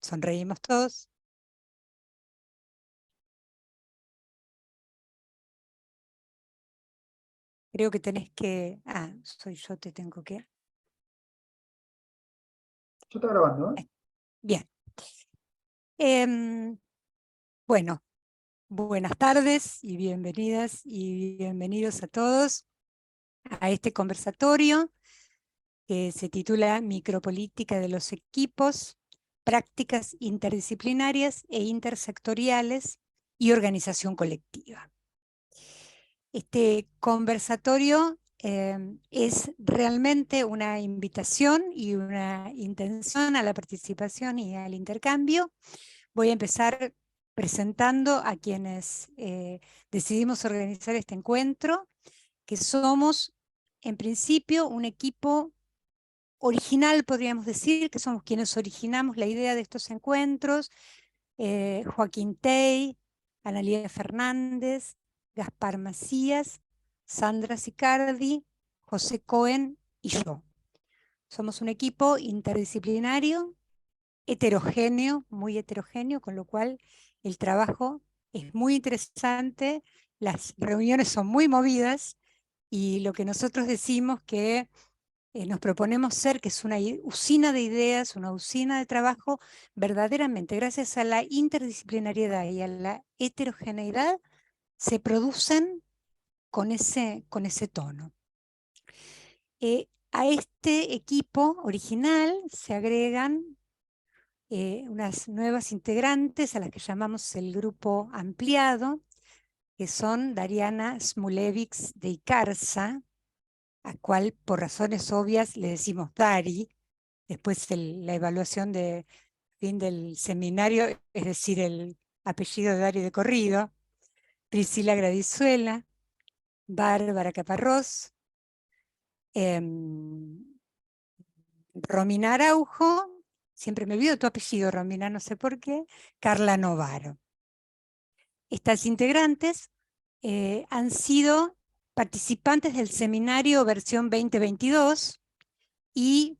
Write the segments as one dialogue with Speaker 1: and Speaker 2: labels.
Speaker 1: Sonreímos todos. Creo que tenés que... Ah, soy yo, te tengo que...
Speaker 2: Yo estoy grabando, ¿eh?
Speaker 1: Bien. Bueno, buenas tardes y bienvenidas y bienvenidos a todos a este conversatorio que se titula Micropolítica de los equipos, prácticas interdisciplinarias e intersectoriales y organización colectiva. Este conversatorio es realmente una invitación y una intención a la participación y al intercambio. Voy a empezar presentando a quienes decidimos organizar este encuentro, que somos en principio un equipo original, podríamos decir, que somos quienes originamos la idea de estos encuentros: Joaquín Tey, Analía Fernández, Gaspar Macías, Sandra Sicardi, José Cohen y yo. Somos un equipo interdisciplinario, heterogéneo, muy heterogéneo, con lo cual el trabajo es muy interesante, las reuniones son muy movidas y lo que nosotros decimos que nos proponemos ser, que es una usina de ideas, una usina de trabajo, verdaderamente gracias a la interdisciplinariedad y a la heterogeneidad, se producen con ese tono. A este equipo original se agregan unas nuevas integrantes a las que llamamos el grupo ampliado, que son Dariana Smulevics de Icarza, a cual por razones obvias le decimos Dari. Después la evaluación de fin del seminario, es decir, el apellido de Dari de corrido. Priscila Gradizuela, Bárbara Caparrós, Romina Araujo, siempre me olvido tu apellido, Romina, no sé por qué, Carla Novaro. Estas integrantes han sido participantes del seminario versión 2022 y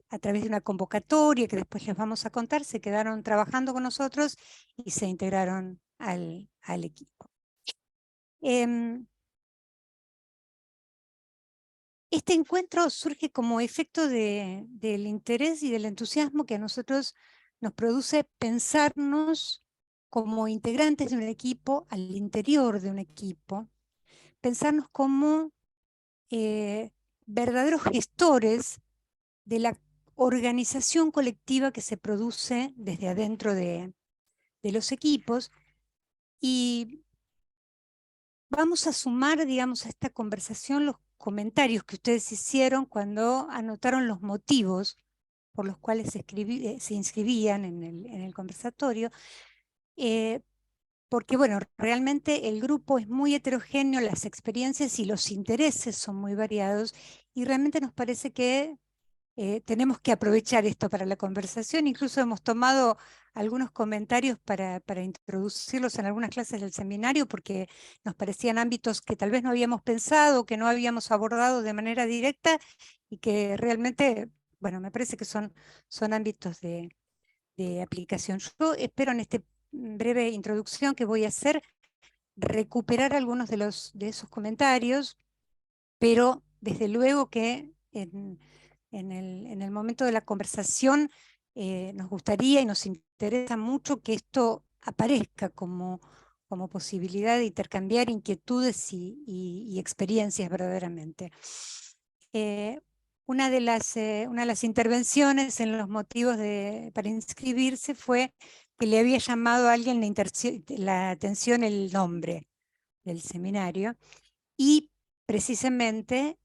Speaker 1: a través de una convocatoria que después les vamos a contar, se quedaron trabajando con nosotros y se integraron al equipo. Este encuentro surge como efecto del interés y del entusiasmo que a nosotros nos produce pensarnos como integrantes de un equipo, al interior de un equipo, pensarnos como verdaderos gestores de la organización colectiva que se produce desde adentro de los equipos, y vamos a sumar, digamos, a esta conversación los comentarios que ustedes hicieron cuando anotaron los motivos por los cuales se inscribían en el conversatorio, porque bueno, realmente el grupo es muy heterogéneo, las experiencias y los intereses son muy variados, y realmente nos parece que tenemos que aprovechar esto para la conversación. Incluso hemos tomado algunos comentarios para introducirlos en algunas clases del seminario, porque nos parecían ámbitos que tal vez no habíamos pensado, que no habíamos abordado de manera directa, y que realmente, bueno, me parece que son ámbitos de aplicación. Yo espero en esta breve introducción que voy a hacer recuperar algunos de esos comentarios, pero desde luego que en el momento de la conversación nos gustaría y nos interesa mucho que esto aparezca como posibilidad de intercambiar inquietudes y experiencias verdaderamente. Una de las intervenciones en los motivos para inscribirse fue que le había llamado a alguien la atención el nombre del seminario, y precisamente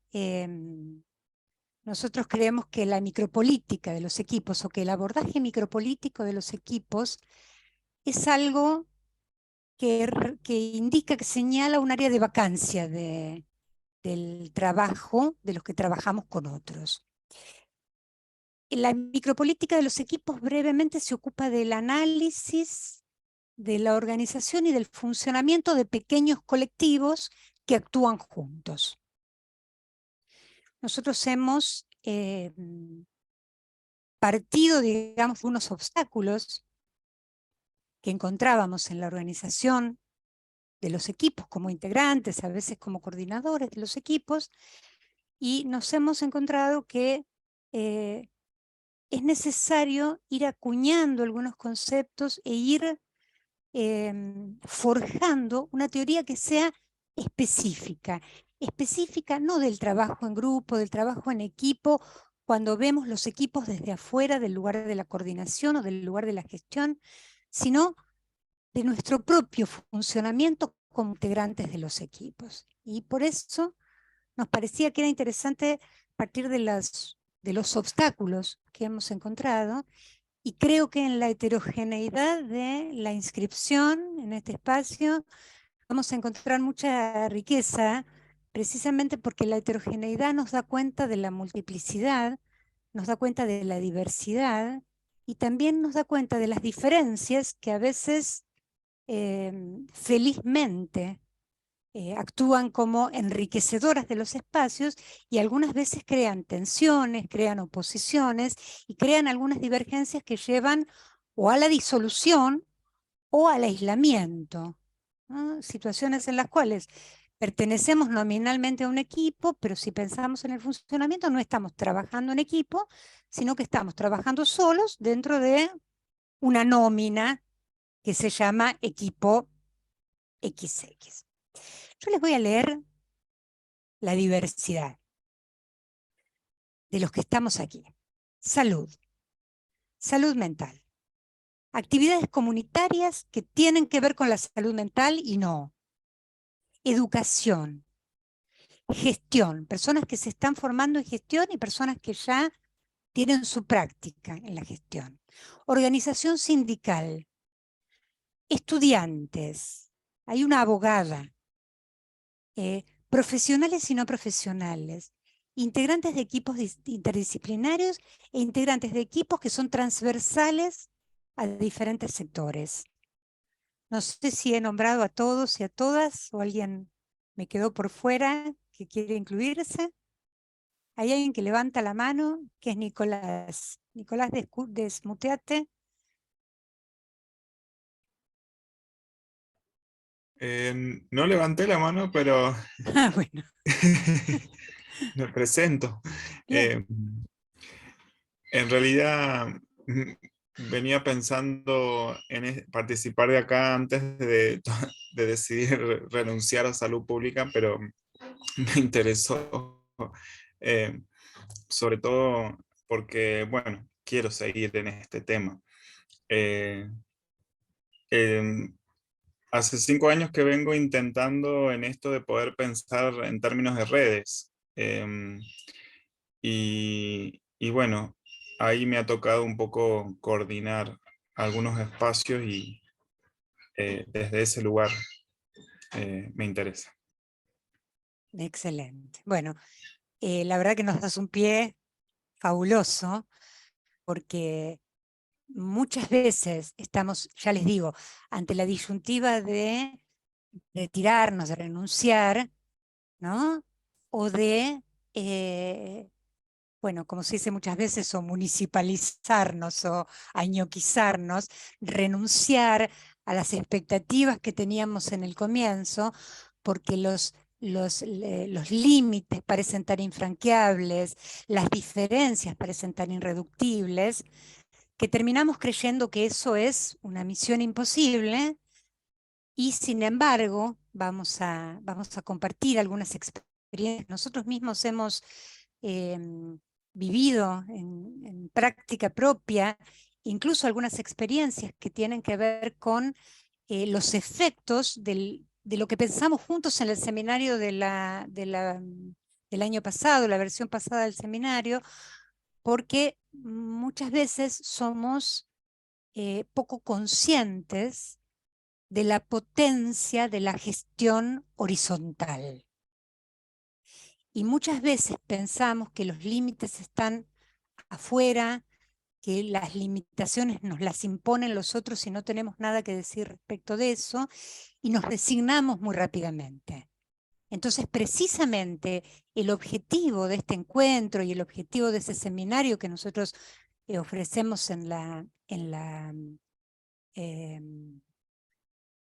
Speaker 1: nosotros creemos que la micropolítica de los equipos, o que el abordaje micropolítico de los equipos, es algo que indica, que señala un área de vacancia del trabajo de los que trabajamos con otros. La micropolítica de los equipos brevemente se ocupa del análisis de la organización y del funcionamiento de pequeños colectivos que actúan juntos. Nosotros hemos partido, digamos, de unos obstáculos que encontrábamos en la organización de los equipos como integrantes, a veces como coordinadores de los equipos, y nos hemos encontrado que es necesario ir acuñando algunos conceptos e ir forjando una teoría que sea específica. Específica no del trabajo en grupo, del trabajo en equipo, cuando vemos los equipos desde afuera del lugar de la coordinación o del lugar de la gestión, sino de nuestro propio funcionamiento como integrantes de los equipos. Y por eso nos parecía que era interesante partir de los obstáculos que hemos encontrado, y creo que en la heterogeneidad de la inscripción en este espacio vamos a encontrar mucha riqueza, precisamente porque la heterogeneidad nos da cuenta de la multiplicidad, nos da cuenta de la diversidad y también nos da cuenta de las diferencias que a veces, felizmente, actúan como enriquecedoras de los espacios y algunas veces crean tensiones, crean oposiciones y crean algunas divergencias que llevan o a la disolución o al aislamiento, ¿no? Situaciones en las cuales pertenecemos nominalmente a un equipo, pero si pensamos en el funcionamiento no estamos trabajando en equipo, sino que estamos trabajando solos dentro de una nómina que se llama equipo XX. Yo les voy a leer la diversidad de los que estamos aquí. Salud, salud mental. Actividades comunitarias que tienen que ver con la salud mental y no. Educación, gestión, personas que se están formando en gestión y personas que ya tienen su práctica en la gestión. Organización sindical, estudiantes, hay una abogada, profesionales y no profesionales, integrantes de equipos interdisciplinarios e integrantes de equipos que son transversales a diferentes sectores. No sé si he nombrado a todos y a todas, o alguien me quedó por fuera que quiere incluirse. Hay alguien que levanta la mano, que es Nicolás. Nicolás, desmuteate.
Speaker 3: No levanté la mano, pero
Speaker 1: Ah, bueno.
Speaker 3: me presento.
Speaker 1: Bien.
Speaker 3: En realidad venía pensando en participar de acá antes de decidir renunciar a salud pública, pero me interesó, eh, sobre todo porque, bueno, quiero seguir en este tema. Eh, em, Hace 5 años que vengo intentando en esto de poder pensar en términos de redes. Y bueno, ahí me ha tocado un poco coordinar algunos espacios y desde ese lugar me interesa.
Speaker 1: Excelente. Bueno, la verdad que nos das un pie fabuloso, porque muchas veces estamos, ya les digo, ante la disyuntiva de retirarnos, de renunciar, ¿no? O de, bueno, como se dice muchas veces, o municipalizarnos o añoquizarnos, renunciar a las expectativas que teníamos en el comienzo, porque los límites parecen tan infranqueables, las diferencias parecen tan irreductibles, que terminamos creyendo que eso es una misión imposible, y sin embargo vamos a compartir algunas experiencias que nosotros mismos hemos vivido en práctica propia, incluso algunas experiencias que tienen que ver con los efectos de lo que pensamos juntos en el seminario del año pasado, la versión pasada del seminario, porque muchas veces somos poco conscientes de la potencia de la gestión horizontal. Y muchas veces pensamos que los límites están afuera, que las limitaciones nos las imponen los otros y no tenemos nada que decir respecto de eso, y nos resignamos muy rápidamente. Entonces, precisamente el objetivo de este encuentro y el objetivo de ese seminario que nosotros ofrecemos en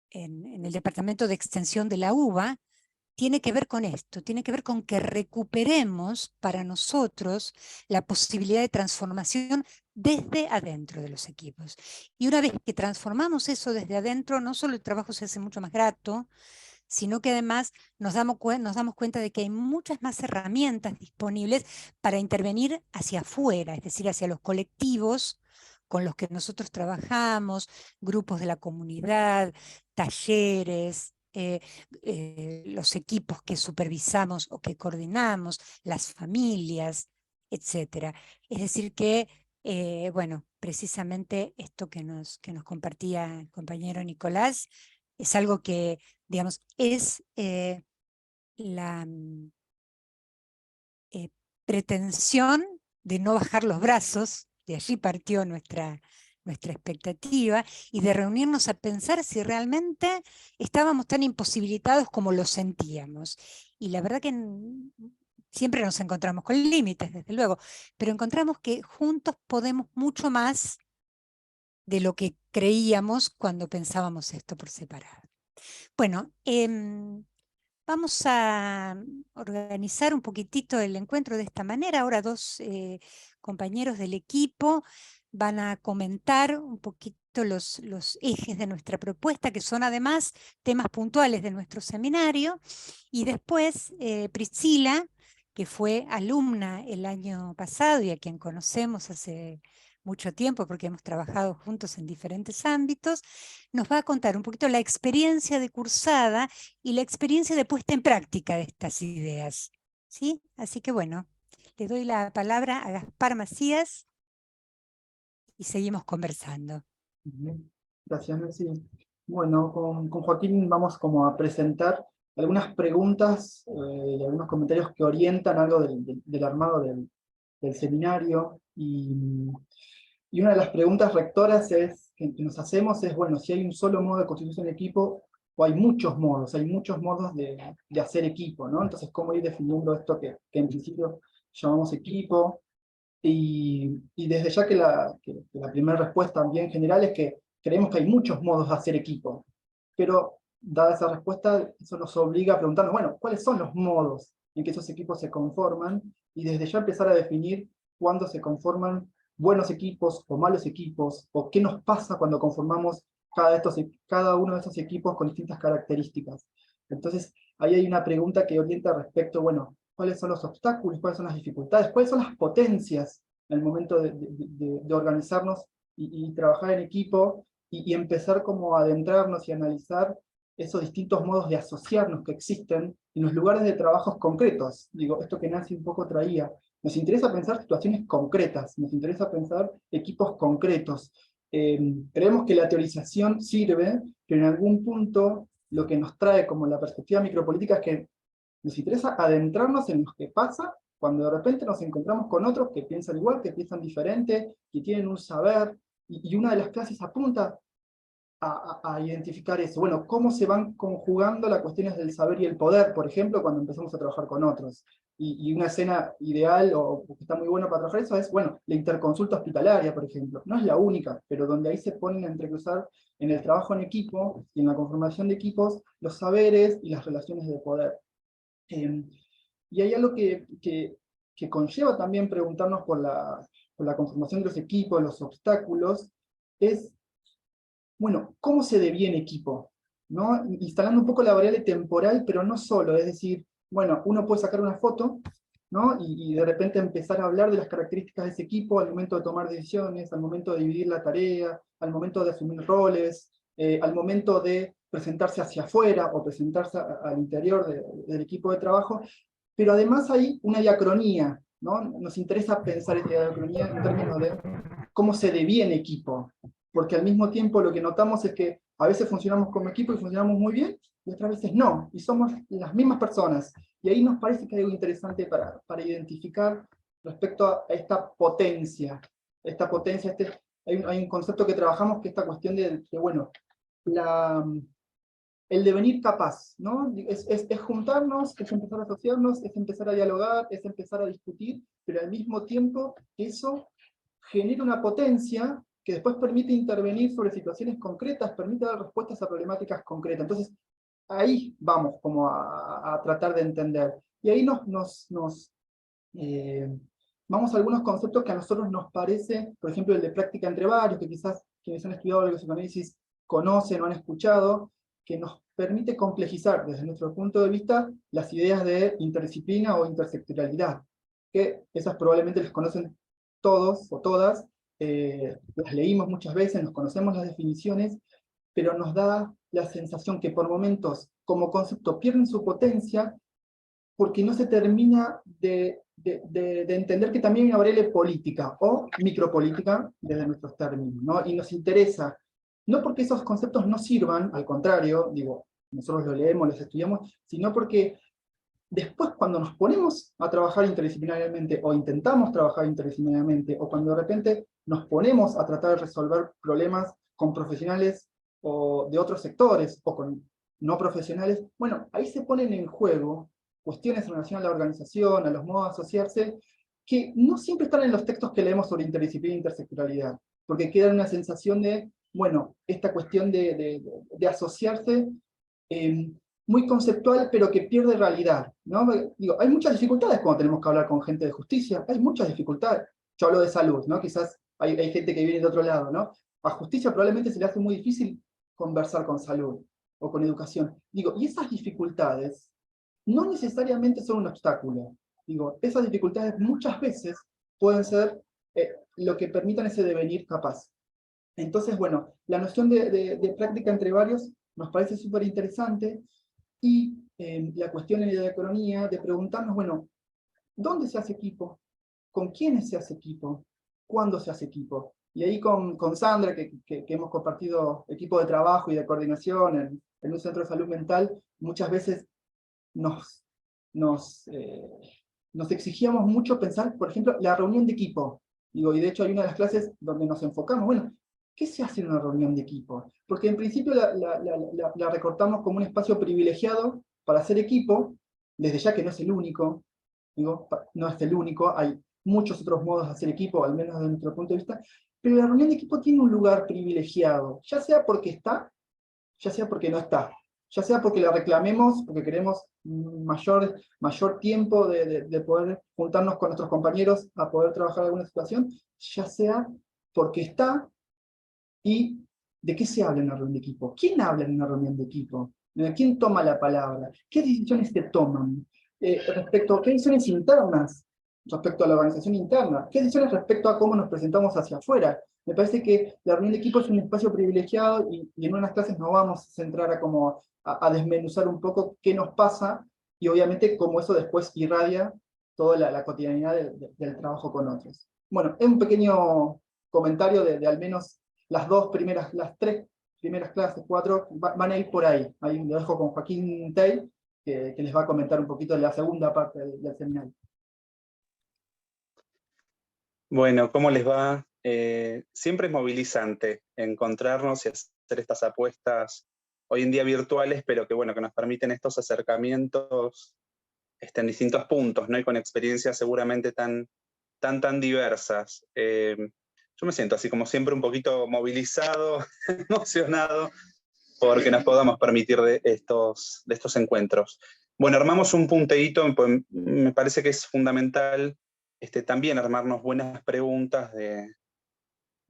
Speaker 1: el Departamento de Extensión de la UBA, tiene que ver con esto, tiene que ver con que recuperemos para nosotros la posibilidad de transformación desde adentro de los equipos. Y una vez que transformamos eso desde adentro, no solo el trabajo se hace mucho más grato, sino que además nos damos cuenta de que hay muchas más herramientas disponibles para intervenir hacia afuera, es decir, hacia los colectivos con los que nosotros trabajamos, grupos de la comunidad, talleres, los equipos que supervisamos o que coordinamos, las familias, etc. Es decir que, bueno, precisamente esto que nos compartía el compañero Nicolás es algo que, digamos, es la pretensión de no bajar los brazos, de allí partió nuestra expectativa, y de reunirnos a pensar si realmente estábamos tan imposibilitados como lo sentíamos. Y la verdad que siempre nos encontramos con límites, desde luego, pero encontramos que juntos podemos mucho más de lo que creíamos cuando pensábamos esto por separado. Bueno, vamos a organizar un poquitito el encuentro de esta manera. Ahora dos compañeros del equipo van a comentar un poquito los ejes de nuestra propuesta, que son además temas puntuales de nuestro seminario, y después Priscila, que fue alumna el año pasado y a quien conocemos hace mucho tiempo porque hemos trabajado juntos en diferentes ámbitos, nos va a contar un poquito la experiencia de cursada y la experiencia de puesta en práctica de estas ideas, ¿sí? Así que bueno, le doy la palabra a Gaspar Macías y seguimos conversando.
Speaker 2: Bien. Gracias, Nancy. Bueno, con Joaquín vamos como a presentar algunas preguntas y algunos comentarios que orientan algo del armado del seminario. Y una de las preguntas rectoras que nos hacemos es, bueno, si hay un solo modo de constitución de equipo, o hay muchos modos de hacer equipo, ¿no? Entonces, ¿cómo ir definiendo esto que en principio llamamos equipo? Y desde ya que la primera respuesta bien general es que creemos que hay muchos modos de hacer equipo, pero dada esa respuesta, eso nos obliga a preguntarnos, bueno, ¿cuáles son los modos en que esos equipos se conforman? Y desde ya empezar a definir cuándo se conforman buenos equipos o malos equipos, o qué nos pasa cuando conformamos cada uno de esos equipos con distintas características. Entonces, ahí hay una pregunta que orienta respecto, bueno, ¿cuáles son los obstáculos? ¿Cuáles son las dificultades? ¿Cuáles son las potencias en el momento de organizarnos y trabajar en equipo y empezar como a adentrarnos y analizar esos distintos modos de asociarnos que existen en los lugares de trabajos concretos? Digo, esto que Nancy un poco traía. Nos interesa pensar situaciones concretas, nos interesa pensar equipos concretos. Creemos que la teorización sirve, pero en algún punto lo que nos trae como la perspectiva micropolítica es que nos interesa adentrarnos en lo que pasa cuando de repente nos encontramos con otros que piensan igual, que piensan diferente, que tienen un saber, y una de las clases apunta a identificar eso. Bueno, cómo se van conjugando las cuestiones del saber y el poder, por ejemplo, cuando empezamos a trabajar con otros. Y una escena ideal, o que está muy buena para trabajar eso, es, bueno, la interconsulta hospitalaria, por ejemplo. No es la única, pero donde ahí se ponen a entrecruzar en el trabajo en equipo y en la conformación de equipos los saberes y las relaciones de poder. Y hay algo que conlleva también preguntarnos por la conformación de los equipos, los obstáculos, es, bueno, ¿cómo se deviene equipo? ¿No? Instalando un poco la variable temporal, pero no solo, es decir, bueno, uno puede sacar una foto, ¿no? Y de repente empezar a hablar de las características de ese equipo al momento de tomar decisiones, al momento de dividir la tarea, al momento de asumir roles, al momento de presentarse hacia afuera o presentarse al interior del equipo de trabajo, pero además hay una diacronía, ¿no? Nos interesa pensar esa diacronía en términos de cómo se deviene equipo, porque al mismo tiempo lo que notamos es que a veces funcionamos como equipo y funcionamos muy bien, y otras veces no, y somos las mismas personas, y ahí nos parece que hay algo interesante para identificar respecto a esta potencia, hay un concepto que trabajamos que es esta cuestión de bueno, el devenir capaz, ¿no? Es juntarnos, es empezar a asociarnos, es empezar a dialogar, es empezar a discutir, pero al mismo tiempo eso genera una potencia que después permite intervenir sobre situaciones concretas, permite dar respuestas a problemáticas concretas. Entonces, ahí vamos como a tratar de entender. Y ahí vamos a algunos conceptos que a nosotros nos parece, por ejemplo, el de práctica entre varios, que quizás quienes han estudiado el psicoanálisis conocen o han escuchado, que nos permite complejizar desde nuestro punto de vista las ideas de interdisciplina o intersectorialidad, que esas probablemente las conocen todos o todas, las leímos muchas veces, nos conocemos las definiciones, pero nos da la sensación que por momentos, como concepto, pierden su potencia porque no se termina de entender que también hay una variable política o micropolítica desde nuestros términos, ¿no? Y nos interesa, no porque esos conceptos no sirvan, al contrario, digo, nosotros los leemos, los estudiamos, sino porque después cuando nos ponemos a trabajar interdisciplinariamente, o intentamos trabajar interdisciplinariamente, o cuando de repente nos ponemos a tratar de resolver problemas con profesionales o de otros sectores, o con no profesionales, bueno, ahí se ponen en juego cuestiones en relación a la organización, a los modos de asociarse, que no siempre están en los textos que leemos sobre interdisciplina e intersectorialidad, porque queda una sensación de, bueno, esta cuestión de asociarse, muy conceptual, pero que pierde realidad, ¿no? Digo, hay muchas dificultades cuando tenemos que hablar con gente de justicia, hay muchas dificultades. Yo hablo de salud, ¿no? Quizás hay gente que viene de otro lado, ¿no? A justicia probablemente se le hace muy difícil conversar con salud o con educación. Digo, y esas dificultades no necesariamente son un obstáculo. Digo, esas dificultades muchas veces pueden ser lo que permitan ese devenir capaz. Entonces, bueno, la noción de práctica entre varios nos parece súper interesante, y la cuestión en la diacronía de preguntarnos, bueno, ¿dónde se hace equipo? ¿Con quiénes se hace equipo? ¿Cuándo se hace equipo? Y ahí con Sandra, que hemos compartido equipo de trabajo y de coordinación en un centro de salud mental, muchas veces nos exigíamos mucho pensar, por ejemplo, la reunión de equipo. Digo, y de hecho hay una de las clases donde nos enfocamos, bueno, ¿qué se hace en una reunión de equipo? Porque en principio la recortamos como un espacio privilegiado para hacer equipo, desde ya que no es el único, digo, no es el único, hay muchos otros modos de hacer equipo, al menos desde nuestro punto de vista, pero la reunión de equipo tiene un lugar privilegiado, ya sea porque está, ya sea porque no está, ya sea porque la reclamemos, porque queremos mayor tiempo de poder juntarnos con nuestros compañeros a poder trabajar alguna situación, ya sea porque está. ¿Y de qué se habla en una reunión de equipo? ¿Quién habla en una reunión de equipo? ¿Quién toma la palabra? ¿Qué decisiones se toman? Respecto a qué decisiones internas, respecto a la organización interna, qué decisiones respecto a cómo nos presentamos hacia afuera. Me parece que la reunión de equipo es un espacio privilegiado, y en unas clases nos vamos a centrar a desmenuzar un poco qué nos pasa, y obviamente cómo eso después irradia toda la cotidianidad del trabajo con otros. Bueno, es un pequeño comentario de al menos las tres primeras clases, 4, van a ir por ahí. Ahí lo dejo con Joaquín Tey, que les va a comentar un poquito de la segunda parte del seminario.
Speaker 4: Bueno, ¿cómo les va? Siempre es movilizante encontrarnos y hacer estas apuestas hoy en día virtuales, pero que bueno, que nos permiten estos acercamientos en distintos puntos, ¿no? Y con experiencias seguramente tan diversas. Yo me siento así como siempre un poquito movilizado, emocionado, porque nos podamos permitir de estos encuentros. Bueno, armamos un punteíto, pues me parece que es fundamental también armarnos buenas preguntas de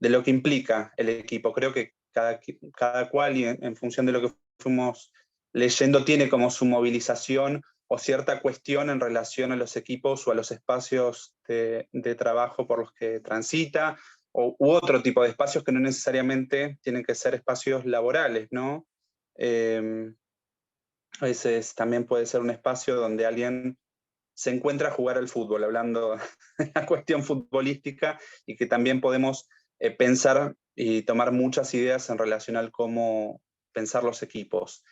Speaker 4: lo que implica el equipo. Creo que cada cual, y en función de lo que fuimos leyendo, tiene como su movilización o cierta cuestión en relación a los equipos o a los espacios de trabajo por los que transita, u otro tipo de espacios que no necesariamente tienen que ser espacios laborales, ¿no? A veces también puede ser un espacio donde alguien se encuentra a jugar al fútbol, hablando de la cuestión futbolística, y que también podemos pensar y tomar muchas ideas en relación al cómo pensar los equipos.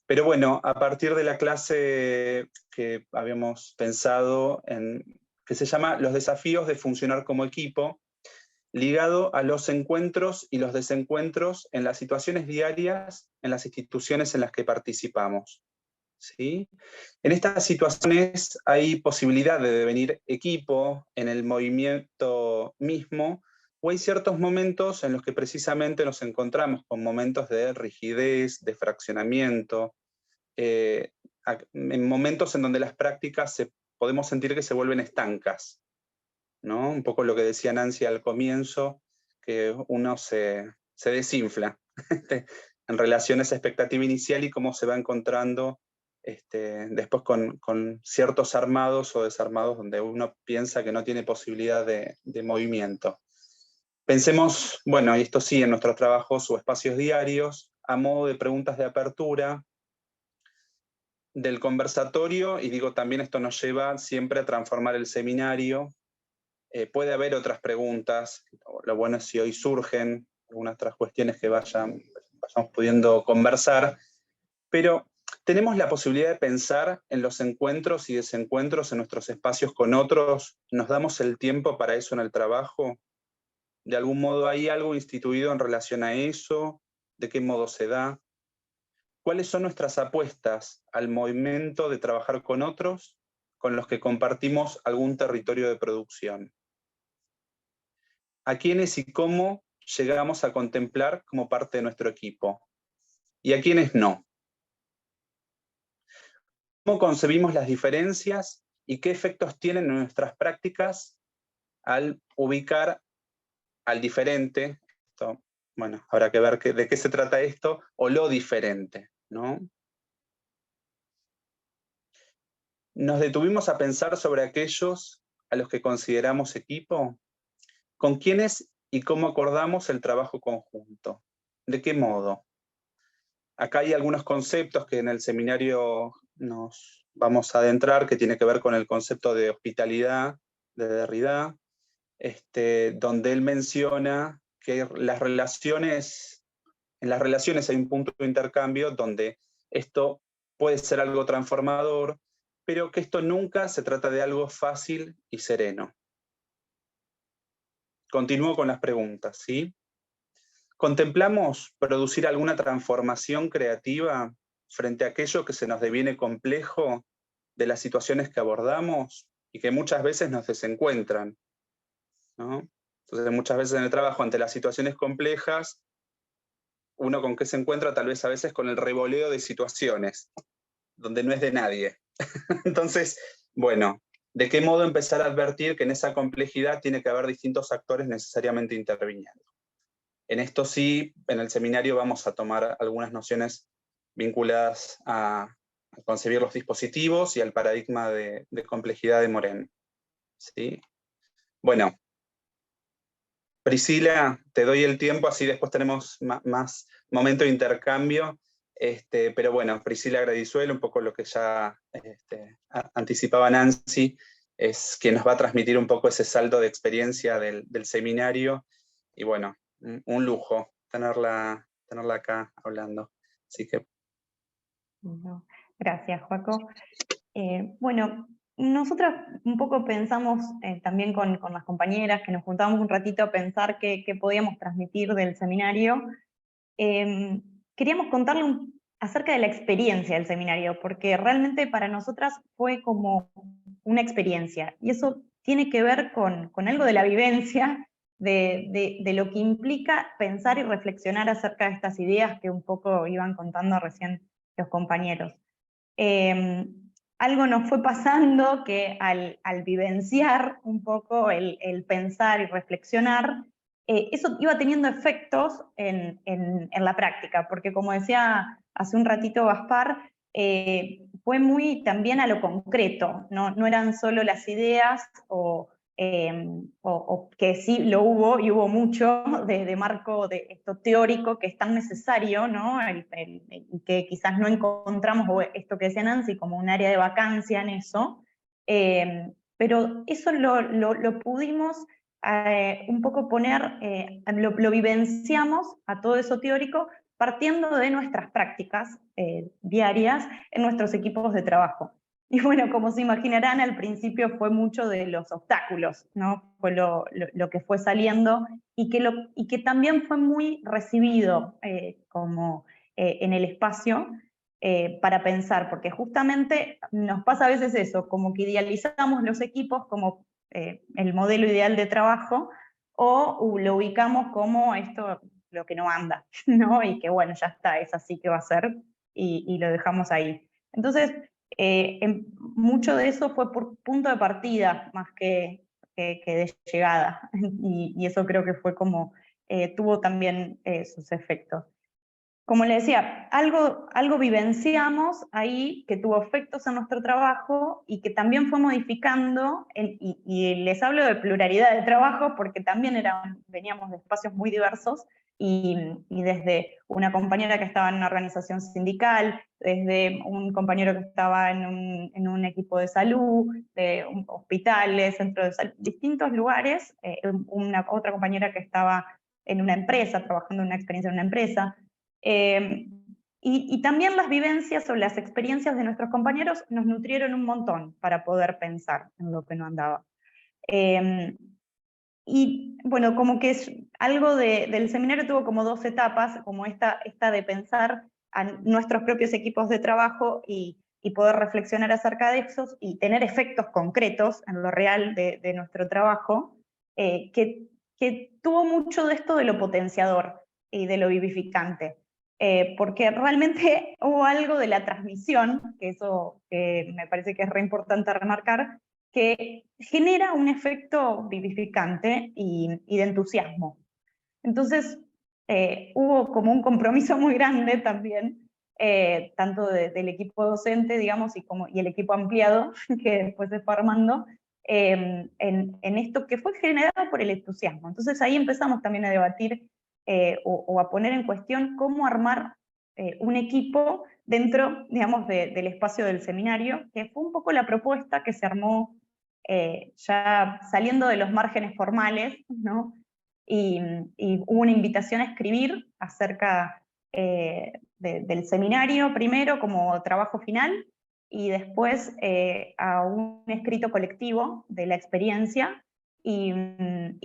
Speaker 4: Pero bueno, a partir de la clase que habíamos pensado, que se llama Los desafíos de funcionar como equipo, ligado a los encuentros y los desencuentros en las situaciones diarias en las instituciones en las que participamos. ¿Sí? En estas situaciones hay posibilidad de devenir equipo en el movimiento mismo, o hay ciertos momentos en los que precisamente nos encontramos con momentos de rigidez, de fraccionamiento, en momentos en donde las prácticas podemos sentir que se vuelven estancas, ¿no? Un poco lo que decía Nancy al comienzo, que uno se desinfla en relación a esa expectativa inicial y cómo se va encontrando después con ciertos armados o desarmados donde uno piensa que no tiene posibilidad de movimiento. Pensemos, bueno, y esto sí, en nuestros trabajos o espacios diarios, a modo de preguntas de apertura del conversatorio, y digo, también esto nos lleva siempre a transformar el seminario. Puede haber otras preguntas, lo bueno es si hoy surgen algunas otras cuestiones que vayamos pudiendo conversar, pero tenemos la posibilidad de pensar en los encuentros y desencuentros en nuestros espacios con otros. ¿Nos damos el tiempo para eso en el trabajo? ¿De algún modo hay algo instituido en relación a eso? ¿De qué modo se da? ¿Cuáles son nuestras apuestas al movimiento de trabajar con otros con los que compartimos algún territorio de producción? ¿A quiénes y cómo llegamos a contemplar como parte de nuestro equipo? ¿Y a quiénes no? ¿Cómo concebimos las diferencias y qué efectos tienen en nuestras prácticas al ubicar al diferente? Esto, bueno, habrá que ver de qué se trata esto, o lo diferente, ¿no? ¿Nos detuvimos a pensar sobre aquellos a los que consideramos equipo? ¿Con quiénes y cómo acordamos el trabajo conjunto? ¿De qué modo? Acá hay algunos conceptos que en el seminario nos vamos a adentrar, que tiene que ver con el concepto de hospitalidad de Derrida, donde él menciona que en las relaciones hay un punto de intercambio donde esto puede ser algo transformador, pero que esto nunca se trata de algo fácil y sereno. Continúo con las preguntas, ¿sí? ¿Contemplamos producir alguna transformación creativa frente a aquello que se nos deviene complejo de las situaciones que abordamos y que muchas veces nos desencuentran, ¿no? Entonces, muchas veces en el trabajo, ante las situaciones complejas, uno con qué se encuentra tal vez a veces con el revoleo de situaciones, donde no es de nadie. Entonces, bueno, ¿de qué modo empezar a advertir que en esa complejidad tiene que haber distintos actores necesariamente interviniendo? En esto sí, en el seminario vamos a tomar algunas nociones vinculadas a concebir los dispositivos y al paradigma de complejidad de Moren, ¿sí? Bueno, Priscila, te doy el tiempo, así después tenemos más momento de intercambio. Pero bueno, Priscila Gradizuel, un poco lo que ya anticipaba Nancy, es quien nos va a transmitir un poco ese saldo de experiencia del seminario. Y bueno, un lujo tenerla acá hablando. Así que...
Speaker 5: Bueno, gracias, Joaco. Bueno, nosotras un poco pensamos también con las compañeras que nos juntábamos un ratito a pensar qué podíamos transmitir del seminario. Queríamos contarle acerca de la experiencia del seminario, porque realmente para nosotras fue como una experiencia, y eso tiene que ver con algo de la vivencia, de lo que implica pensar y reflexionar acerca de estas ideas que un poco iban contando recién los compañeros. Algo nos fue pasando que al vivenciar un poco el pensar y reflexionar, eso iba teniendo efectos en la práctica, porque como decía hace un ratito Gaspar, fue muy también a lo concreto, no eran solo las ideas o que sí lo hubo, y hubo mucho de marco de esto teórico que es tan necesario, ¿no? Y que quizás no encontramos, o esto que decía Nancy, como un área de vacancia en eso, pero eso lo pudimos un poco poner, lo vivenciamos a todo eso teórico partiendo de nuestras prácticas diarias en nuestros equipos de trabajo. Y bueno, como se imaginarán, al principio fue mucho de los obstáculos, ¿no? Fue lo que fue saliendo, y que también fue muy recibido como en el espacio para pensar, porque justamente nos pasa a veces eso, como que idealizamos los equipos como el modelo ideal de trabajo, o lo ubicamos como esto, lo que no anda, ¿no? Y que bueno, ya está, es así que va a ser, y lo dejamos ahí. Entonces, mucho de eso fue por punto de partida, más que de llegada, y eso creo que fue como, tuvo también sus efectos. Como le decía, algo vivenciamos ahí que tuvo efectos en nuestro trabajo y que también fue modificando, y les hablo de pluralidad de trabajo porque también veníamos de espacios muy diversos, y desde una compañera que estaba en una organización sindical, desde un compañero que estaba en un equipo de salud, de hospitales, centros de salud, distintos lugares, otra compañera que estaba en una empresa, trabajando en una experiencia en una empresa, y también las vivencias o las experiencias de nuestros compañeros nos nutrieron un montón para poder pensar en lo que no andaba. Y bueno, como que es algo del seminario tuvo como dos etapas, como esta de pensar a nuestros propios equipos de trabajo y poder reflexionar acerca de esos y tener efectos concretos en lo real de nuestro trabajo, que tuvo mucho de esto de lo potenciador y de lo vivificante. Porque realmente hubo algo de la transmisión, que eso me parece que es re importante remarcar, que genera un efecto vivificante y de entusiasmo. Entonces, hubo como un compromiso muy grande también, tanto del equipo docente, digamos, y el equipo ampliado, que después se fue armando, en esto que fue generado por el entusiasmo. Entonces ahí empezamos también a debatir o a poner en cuestión cómo armar un equipo dentro, digamos, del espacio del seminario, que fue un poco la propuesta que se armó ya saliendo de los márgenes formales, ¿no? Y hubo una invitación a escribir acerca del seminario primero como trabajo final, y después a un escrito colectivo de la experiencia, y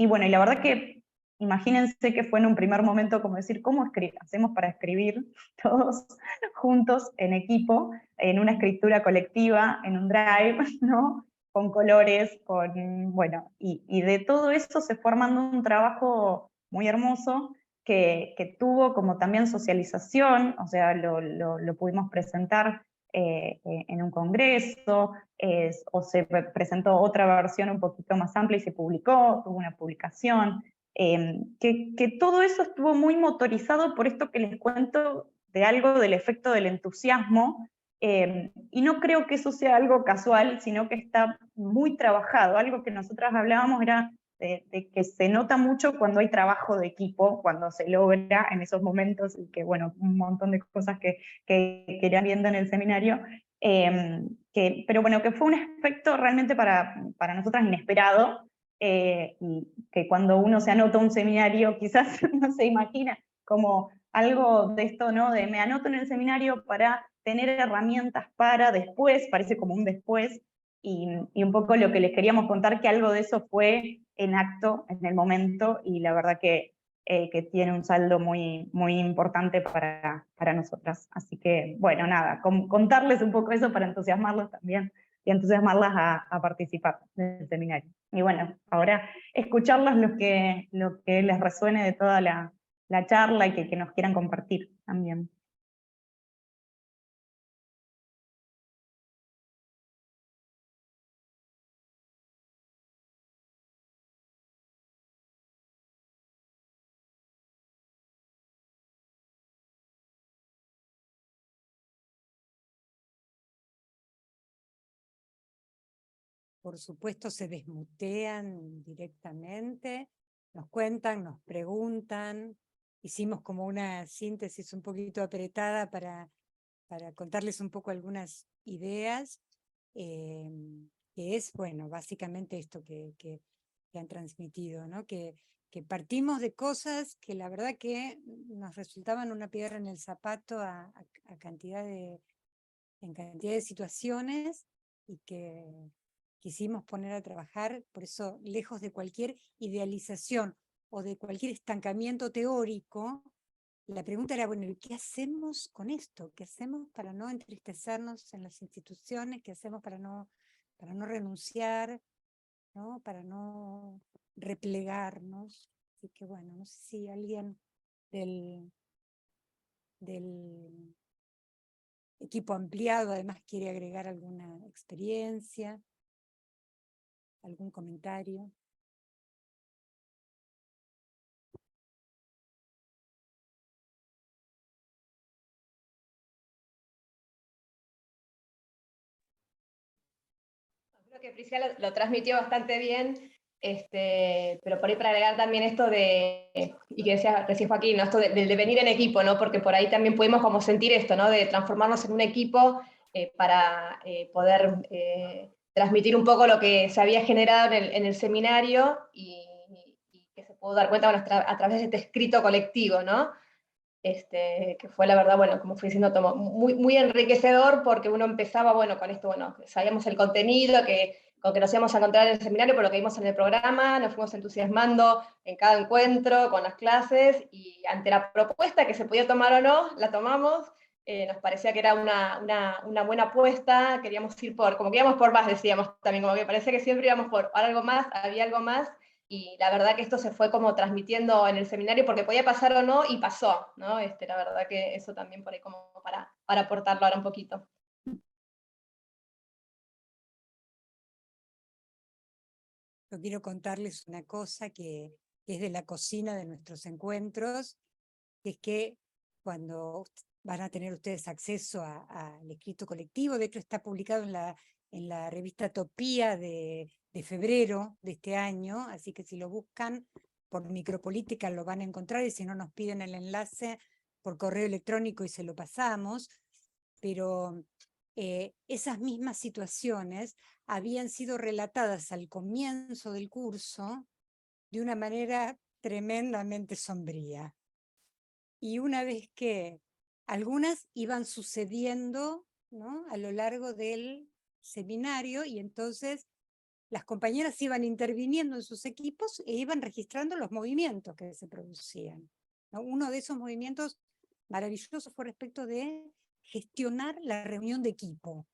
Speaker 5: bueno, y la verdad que imagínense que fue en un primer momento como decir, ¿cómo hacemos para escribir todos juntos en equipo, en una escritura colectiva, en un drive, ¿no? Con colores, bueno, y de todo eso se fue armando un trabajo muy hermoso que tuvo como también socialización, o sea, lo pudimos presentar en un congreso, o se presentó otra versión un poquito más amplia y se publicó, tuvo una publicación, que todo eso estuvo muy motorizado por esto que les cuento de algo del efecto del entusiasmo, y no creo que eso sea algo casual, sino que está muy trabajado. Algo que nosotras hablábamos era de que se nota mucho cuando hay trabajo de equipo, cuando se logra en esos momentos, y que bueno, un montón de cosas que irán viendo en el seminario, pero bueno, que fue un aspecto realmente para nosotras inesperado, y que cuando uno se anota un seminario quizás no se imagina, como algo de esto, ¿no? De me anoto en el seminario para tener herramientas para después, parece como un después, y un poco lo que les queríamos contar, que algo de eso fue en acto, en el momento, y la verdad que tiene un saldo muy, muy importante para nosotras. Así que, bueno, nada, contarles un poco eso para entusiasmarlos también, y entusiasmarlas a participar del seminario. Y bueno, ahora escucharlos lo que les resuene de toda la charla y que nos quieran compartir también.
Speaker 1: Por supuesto se desmutean directamente, nos cuentan, nos preguntan. Hicimos como una síntesis un poquito apretada para contarles un poco algunas ideas, que es, bueno, básicamente esto que han transmitido, ¿no? Que partimos de cosas que la verdad que nos resultaban una piedra en el zapato en cantidad de situaciones, y que quisimos poner a trabajar, por eso, lejos de cualquier idealización o de cualquier estancamiento teórico, la pregunta era, bueno, ¿qué hacemos con esto? ¿Qué hacemos para no entristecernos en las instituciones? ¿Qué hacemos para no renunciar? ¿No? Para no replegarnos. Así que bueno, no sé si alguien del equipo ampliado además quiere agregar alguna experiencia, algún comentario.
Speaker 6: Creo que Priscila lo transmitió bastante bien, pero por ahí para agregar también esto de, y que decía recién Joaquín, ¿no? Esto de venir en equipo, ¿no? Porque por ahí también pudimos como sentir esto, ¿no? De transformarnos en un equipo para poder transmitir un poco lo que se había generado en el seminario y que se pudo dar cuenta, bueno, a través de este escrito colectivo, ¿no? Que fue la verdad, bueno, como fui diciendo, muy, muy enriquecedor, porque uno empezaba, bueno, con esto, bueno, sabíamos el contenido, con que nos íbamos a encontrar en el seminario, por lo que vimos en el programa, nos fuimos entusiasmando en cada encuentro, con las clases, y ante la propuesta que se podía tomar o no, la tomamos. Nos parecía que era una buena apuesta, queríamos ir como que íbamos por más, decíamos también, como que parecía que siempre íbamos por algo más, había algo más, y la verdad que esto se fue como transmitiendo en el seminario porque podía pasar o no, y pasó, ¿no? La verdad que eso también por ahí como para aportarlo ahora un poquito.
Speaker 1: Yo quiero contarles una cosa que es de la cocina de nuestros encuentros, que es que cuando van a tener ustedes acceso al escrito colectivo, de hecho está publicado en la revista Topía de febrero de este año, así que si lo buscan por Micropolítica lo van a encontrar, y si no nos piden el enlace por correo electrónico y se lo pasamos, pero esas mismas situaciones habían sido relatadas al comienzo del curso de una manera tremendamente sombría. Y una vez que algunas iban sucediendo, ¿no?, a lo largo del seminario, y entonces las compañeras iban interviniendo en sus equipos e iban registrando los movimientos que se producían, ¿no? Uno de esos movimientos maravillosos fue respecto de gestionar la reunión de equipo.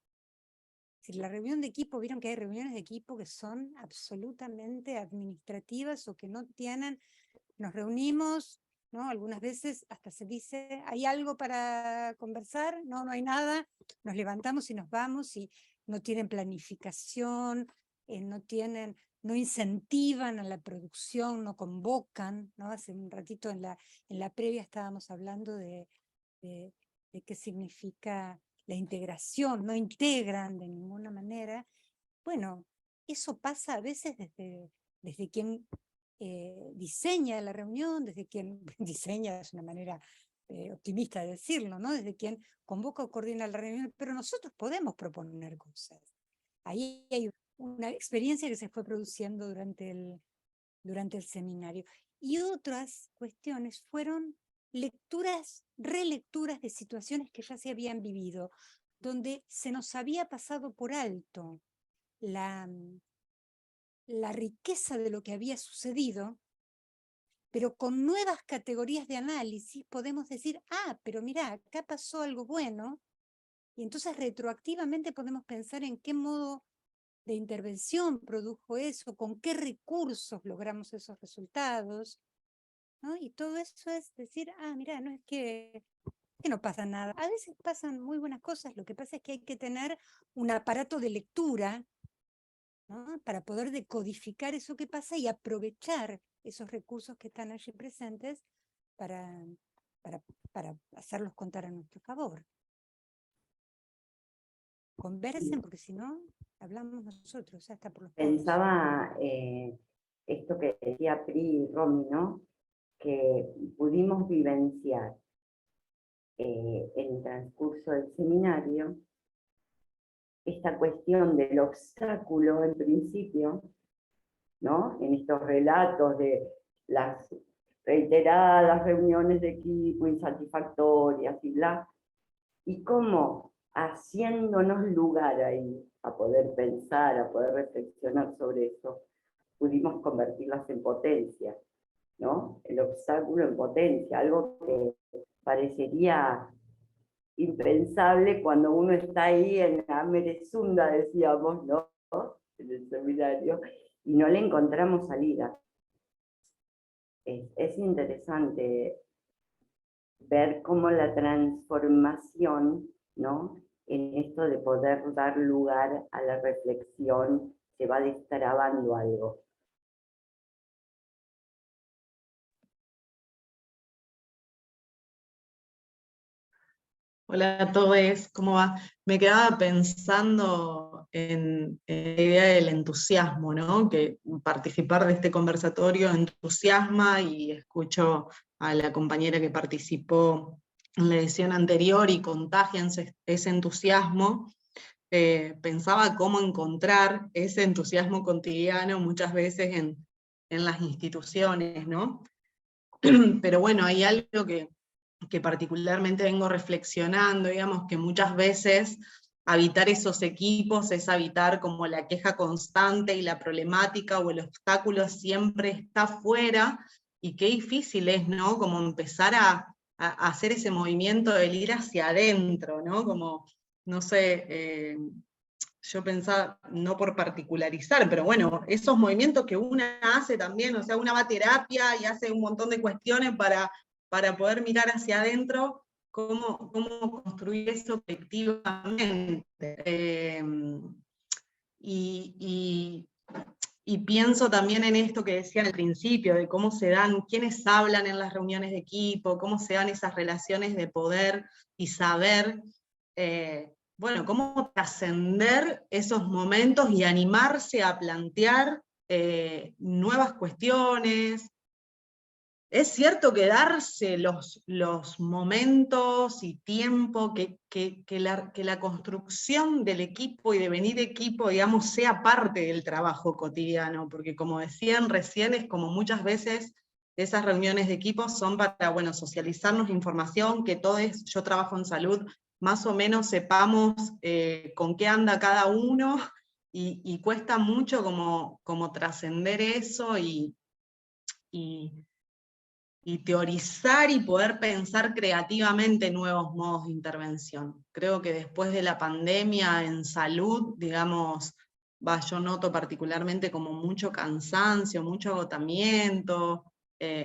Speaker 1: Si la reunión de equipo, vieron que hay reuniones de equipo que son absolutamente administrativas o que no tienen, nos reunimos, ¿no? Algunas veces hasta se dice, ¿hay algo para conversar? No, no hay nada, nos levantamos y nos vamos, y no tienen planificación, no incentivan a la producción, no convocan, ¿no? Hace un ratito en la previa estábamos hablando de qué significa la integración, no integran de ninguna manera. Bueno, eso pasa a veces desde quien diseña la reunión, desde quien diseña, es una manera optimista de decirlo, ¿no? Desde quien convoca o coordina la reunión, pero nosotros podemos proponer cosas. Ahí hay una experiencia que se fue produciendo durante el seminario. Y otras cuestiones fueron lecturas, relecturas de situaciones que ya se habían vivido, donde se nos había pasado por alto la riqueza de lo que había sucedido, pero con nuevas categorías de análisis podemos decir, pero mirá, acá pasó algo bueno, y entonces retroactivamente podemos pensar en qué modo de intervención produjo eso, con qué recursos logramos esos resultados, ¿no? Y todo eso es decir, mirá, no es que no pasa nada. A veces pasan muy buenas cosas, lo que pasa es que hay que tener un aparato de lectura, ¿no?, para poder decodificar eso que pasa y aprovechar esos recursos que están allí presentes para hacerlos contar a nuestro favor. Conversen, porque si no, hablamos nosotros, hasta por los codos.
Speaker 7: Pensaba esto que decía Pri y Romy, ¿no?, que pudimos vivenciar en el transcurso del seminario esta cuestión del obstáculo en principio, ¿no?, en estos relatos de las reiteradas reuniones de equipo insatisfactorias y bla, y cómo haciéndonos lugar ahí a poder pensar, a poder reflexionar sobre eso, pudimos convertirlas en potencia, ¿no? El obstáculo en potencia, algo que parecería impensable cuando uno está ahí en la merezunda, decíamos, ¿no?, en el seminario, y no le encontramos salida. es interesante ver cómo la transformación, ¿no?, en esto de poder dar lugar a la reflexión, se va destrabando algo.
Speaker 8: Hola a todos, ¿cómo va? Me quedaba pensando en la idea del entusiasmo, ¿no? Que participar de este conversatorio entusiasma, y escucho a la compañera que participó en la edición anterior y contagian ese entusiasmo. Pensaba cómo encontrar ese entusiasmo cotidiano muchas veces en las instituciones, ¿no? Pero bueno, hay algo que particularmente vengo reflexionando, digamos, que muchas veces habitar esos equipos es habitar como la queja constante y la problemática o el obstáculo siempre está afuera, y qué difícil es, ¿no? Como empezar a hacer ese movimiento del ir hacia adentro, ¿no? Como, no sé, yo pensaba, no por particularizar, pero bueno, esos movimientos que una hace también, o sea, una va a terapia y hace un montón de cuestiones para poder mirar hacia adentro, cómo construir eso efectivamente. Y pienso también en esto que decía al principio, de cómo se dan, quiénes hablan en las reuniones de equipo, cómo se dan esas relaciones de poder y saber, bueno, cómo trascender esos momentos y animarse a plantear nuevas cuestiones. Es cierto que darse los momentos y tiempo, que la construcción del equipo y de venir equipo, digamos, sea parte del trabajo cotidiano, porque como decían recién, es como muchas veces esas reuniones de equipo son para, bueno, socializarnos información, que todos, yo trabajo en salud, más o menos sepamos con qué anda cada uno, y cuesta mucho como trascender eso y teorizar y poder pensar creativamente nuevos modos de intervención. Creo que después de la pandemia en salud, digamos, yo noto particularmente como mucho cansancio, mucho agotamiento,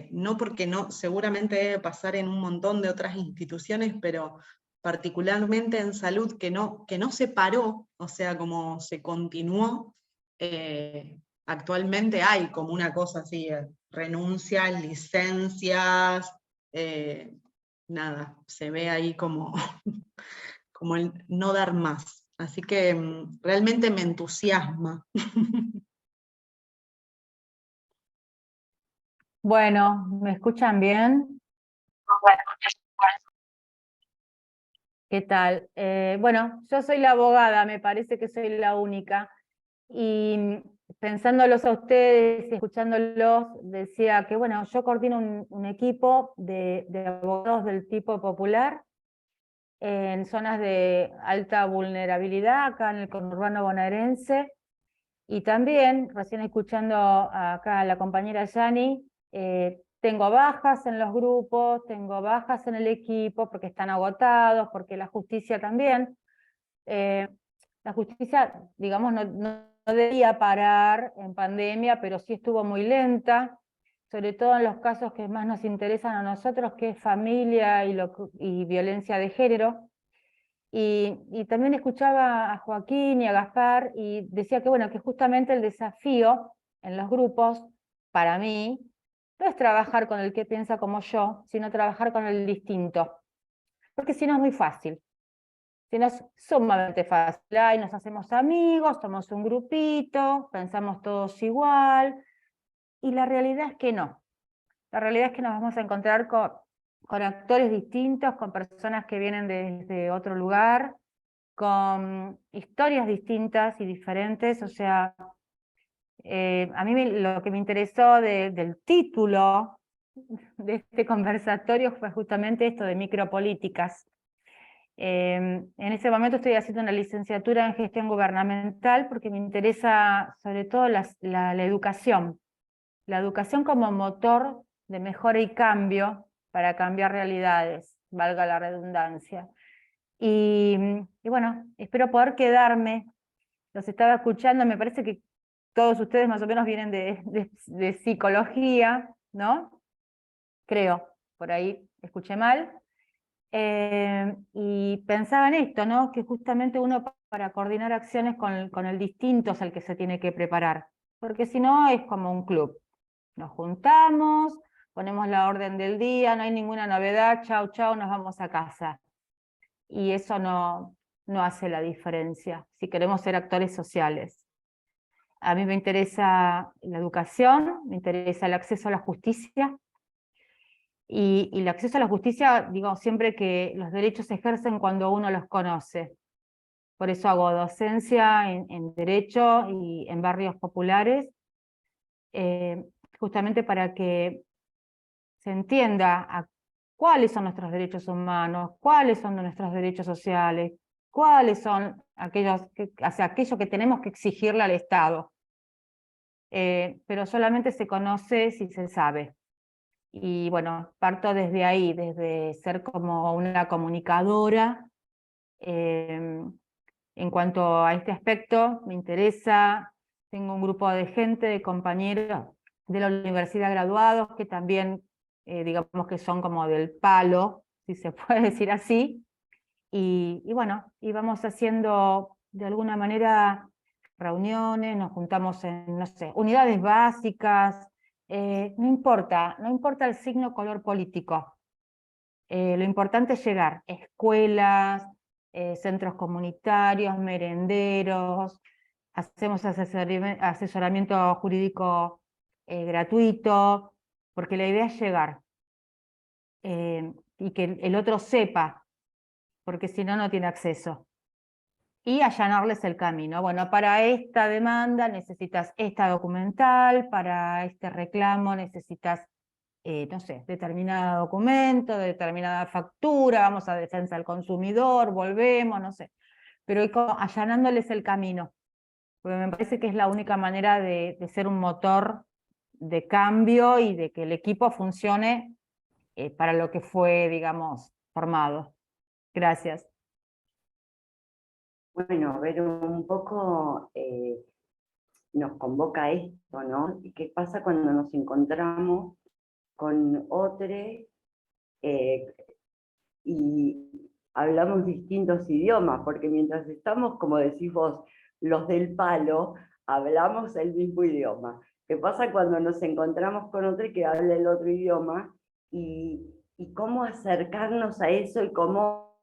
Speaker 8: no porque no, seguramente debe pasar en un montón de otras instituciones, pero particularmente en salud, que no se paró, o sea, como se continuó. Actualmente hay como una cosa así, renuncias, licencias, nada, se ve ahí como, como el no dar más. Así que realmente me entusiasma.
Speaker 9: Bueno, ¿me escuchan bien? ¿Qué tal? Bueno, yo soy la abogada, me parece que soy la única. Y pensándolos a ustedes, escuchándolos, decía que, bueno, yo coordino un equipo de abogados del tipo popular en zonas de alta vulnerabilidad, acá en el conurbano bonaerense, y también, recién escuchando acá a la compañera Yani, tengo bajas en los grupos, tengo bajas en el equipo, porque están agotados, porque la justicia también. La justicia, digamos, no debía parar en pandemia, pero sí estuvo muy lenta, sobre todo en los casos que más nos interesan a nosotros, que es familia y violencia de género. Y también escuchaba a Joaquín y a Gaspar, y decía que, bueno, que justamente el desafío en los grupos, para mí, no es trabajar con el que piensa como yo, sino trabajar con el distinto. Porque si no es muy fácil. Si no es sumamente fácil. Ahí nos hacemos amigos, somos un grupito, pensamos todos igual, y la realidad es que no. La realidad es que nos vamos a encontrar con actores distintos, con personas que vienen desde otro lugar, con historias distintas y diferentes. O sea, a mí lo que me interesó del título de este conversatorio fue justamente esto de micropolíticas. En ese momento estoy haciendo una licenciatura en gestión gubernamental porque me interesa sobre todo la educación. La educación como motor de mejora y cambio para cambiar realidades, valga la redundancia. Y bueno, espero poder quedarme. Los estaba escuchando, me parece que todos ustedes más o menos vienen de psicología, ¿no? creo, por ahí escuché mal. Y pensaba en esto, ¿no? Que justamente uno para coordinar acciones con el distinto es el que se tiene que preparar, porque si no es como un club. Nos juntamos, ponemos la orden del día, no hay ninguna novedad, chau, chau, nos vamos a casa. Y eso no hace la diferencia, si queremos ser actores sociales. A mí me interesa la educación, me interesa el acceso a la justicia, y el acceso a la justicia, digo siempre que los derechos se ejercen cuando uno los conoce. Por eso hago docencia en derecho y en barrios populares, justamente para que se entienda cuáles son nuestros derechos humanos, cuáles son nuestros derechos sociales, cuáles son aquello que tenemos que exigirle al Estado. Pero solamente se conoce si se sabe. Y bueno, parto desde ahí, desde ser como una comunicadora. En cuanto a este aspecto, me interesa, tengo un grupo de gente, de compañeros de la universidad graduados, que también, digamos que son como del palo, si se puede decir así, y bueno, y vamos haciendo de alguna manera reuniones, nos juntamos en, no sé, unidades básicas, no importa el signo color político, lo importante es llegar, escuelas, centros comunitarios, merenderos, hacemos asesoramiento jurídico gratuito, porque la idea es llegar, y que el otro sepa, porque si no, no tiene acceso. Y allanarles el camino. Bueno, para esta demanda necesitas esta documental, para este reclamo necesitas, no sé, determinado documento, determinada factura, vamos a defensa del consumidor, volvemos, no sé. Pero allanándoles el camino, porque me parece que es la única manera de ser un motor de cambio y de que el equipo funcione para lo que fue, digamos, formado. Gracias.
Speaker 7: Bueno, ver un poco nos convoca esto, ¿no? ¿Y qué pasa cuando nos encontramos con otros y hablamos distintos idiomas? Porque mientras estamos, como decís vos, los del palo, hablamos el mismo idioma. ¿Qué pasa cuando nos encontramos con otro que habla el otro idioma? Y cómo acercarnos a eso y cómo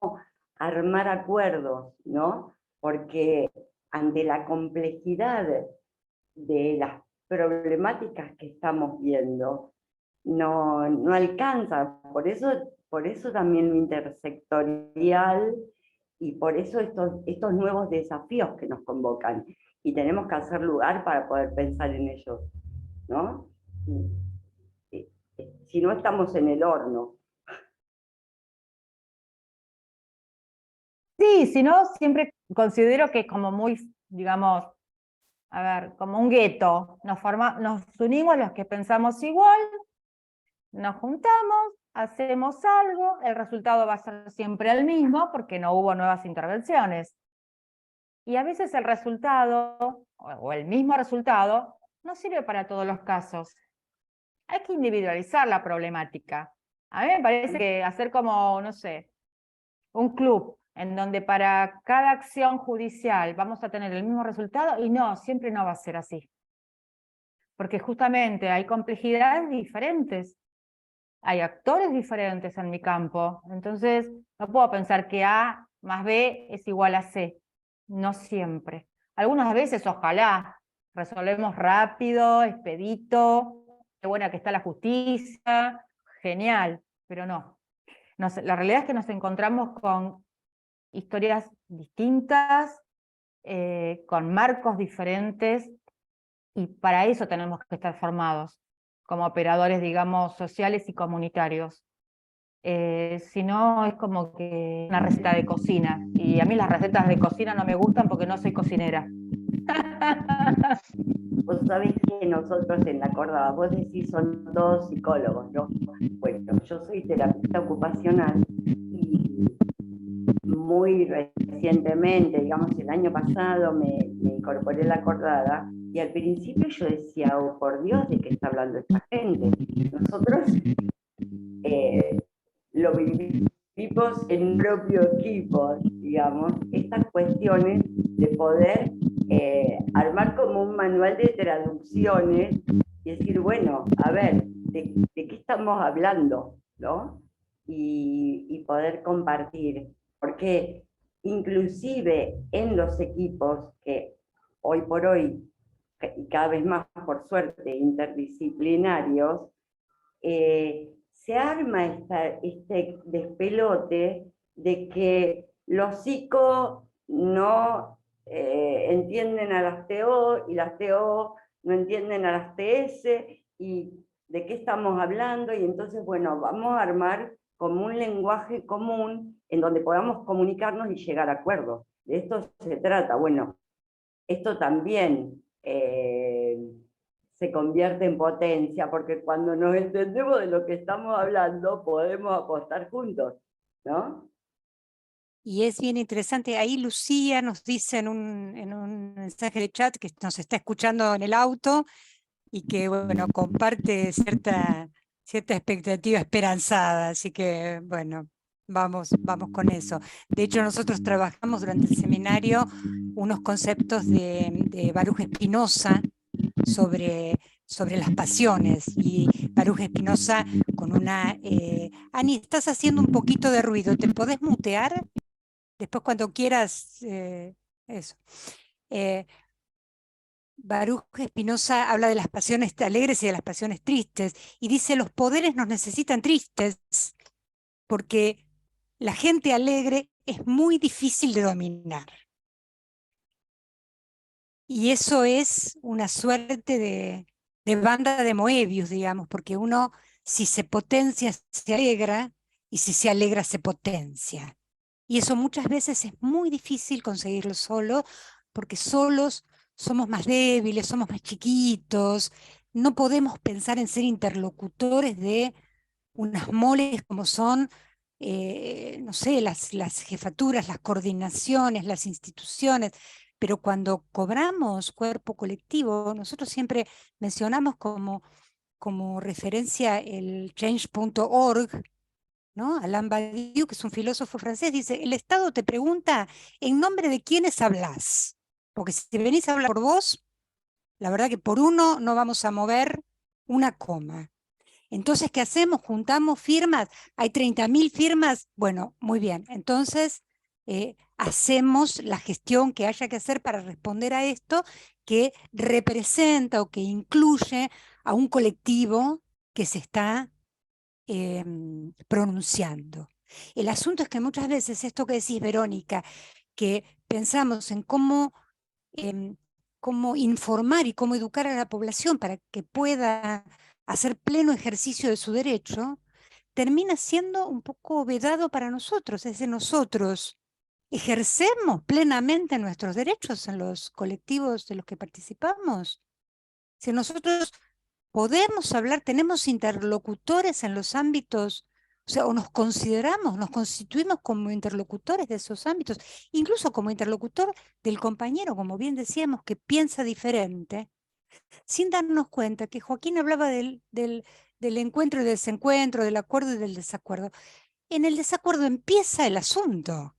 Speaker 7: armar acuerdos, ¿no? Porque ante la complejidad de las problemáticas que estamos viendo, no alcanza. Por eso también lo intersectorial y por eso estos nuevos desafíos que nos convocan. Y tenemos que hacer lugar para poder pensar en ellos, ¿no? Si no, estamos en el horno.
Speaker 9: Sí, si no, siempre considero que es como muy, digamos, a ver, como un gueto. Nos unimos los que pensamos igual, nos juntamos, hacemos algo, el resultado va a ser siempre el mismo porque no hubo nuevas intervenciones. Y a veces el resultado, o el mismo resultado, no sirve para todos los casos. Hay que individualizar la problemática. A mí me parece que hacer como, no sé, un club en donde para cada acción judicial vamos a tener el mismo resultado, y no, siempre no va a ser así. Porque justamente hay complejidades diferentes, hay actores diferentes en mi campo, entonces no puedo pensar que A más B es igual a C, no siempre. Algunas veces, ojalá, resolvemos rápido, expedito, qué buena que está la justicia, genial, pero no. La realidad es que nos encontramos con historias distintas, con marcos diferentes, y para eso tenemos que estar formados como operadores, digamos, sociales y comunitarios. Si no, es como que una receta de cocina, y a mí las recetas de cocina no me gustan porque no soy cocinera.
Speaker 7: Vos sabés que nosotros en la Córdoba, vos decís, son todos psicólogos, ¿no? Bueno, yo soy terapeuta ocupacional y muy recientemente, digamos el año pasado, me incorporé a la Cordada, y al principio yo decía, oh por Dios, ¿de qué está hablando esta gente? Nosotros lo vivimos en un propio equipo, digamos, estas cuestiones de poder armar como un manual de traducciones y decir, bueno, a ver, ¿de qué estamos hablando? ¿No? Y poder compartir, porque inclusive en los equipos que hoy por hoy, y cada vez más por suerte, interdisciplinarios, se arma este despelote de que los psicos no entienden a las TO y las TO no entienden a las TS y de qué estamos hablando, y entonces, bueno, vamos a armar como un lenguaje común en donde podamos comunicarnos y llegar a acuerdos. De esto se trata. Bueno, esto también se convierte en potencia, porque cuando nos entendemos de lo que estamos hablando, podemos apostar juntos, ¿no?
Speaker 1: Y es bien interesante, ahí Lucía nos dice en un mensaje de chat que nos está escuchando en el auto y que, bueno, comparte cierta expectativa esperanzada, así que, bueno, vamos con eso. De hecho, nosotros trabajamos durante el seminario unos conceptos de Baruch Spinoza sobre las pasiones, y Baruch Spinoza con una... Ani, estás haciendo un poquito de ruido, ¿te podés mutear? Después cuando quieras, eso. Baruch Spinoza habla de las pasiones alegres y de las pasiones tristes, y dice, los poderes nos necesitan tristes, porque la gente alegre es muy difícil de dominar. Y eso es una suerte de banda de Moebius, digamos, porque uno, si se potencia, se alegra, y si se alegra, se potencia. Y eso muchas veces es muy difícil conseguirlo solo, porque solos somos más débiles, somos más chiquitos, no podemos pensar en ser interlocutores de unas moles como son, no sé, las jefaturas, las coordinaciones, las instituciones. Pero cuando cobramos cuerpo colectivo, nosotros siempre mencionamos como referencia el change.org, ¿no? Alain Badiou, que es un filósofo francés, dice, el Estado te pregunta en nombre de quiénes hablas, porque si venís a hablar por vos, la verdad que por uno no vamos a mover una coma. Entonces, ¿qué hacemos? Juntamos firmas, hay 30.000 firmas, bueno, muy bien, entonces hacemos la gestión que haya que hacer para responder a esto, que representa o que incluye a un colectivo que se está pronunciando. El asunto es que muchas veces esto que decís, Verónica, que pensamos en cómo informar y cómo educar a la población para que pueda hacer pleno ejercicio de su derecho, termina siendo un poco vedado para nosotros. Es decir, nosotros ejercemos plenamente nuestros derechos en los colectivos de los que participamos. Si nosotros podemos hablar, tenemos interlocutores en los ámbitos, o sea, o nos consideramos, nos constituimos como interlocutores de esos ámbitos, incluso como interlocutor del compañero, como bien decíamos, que piensa diferente, sin darnos cuenta que Joaquín hablaba del encuentro y del desencuentro, del acuerdo y del desacuerdo. En el desacuerdo empieza el asunto.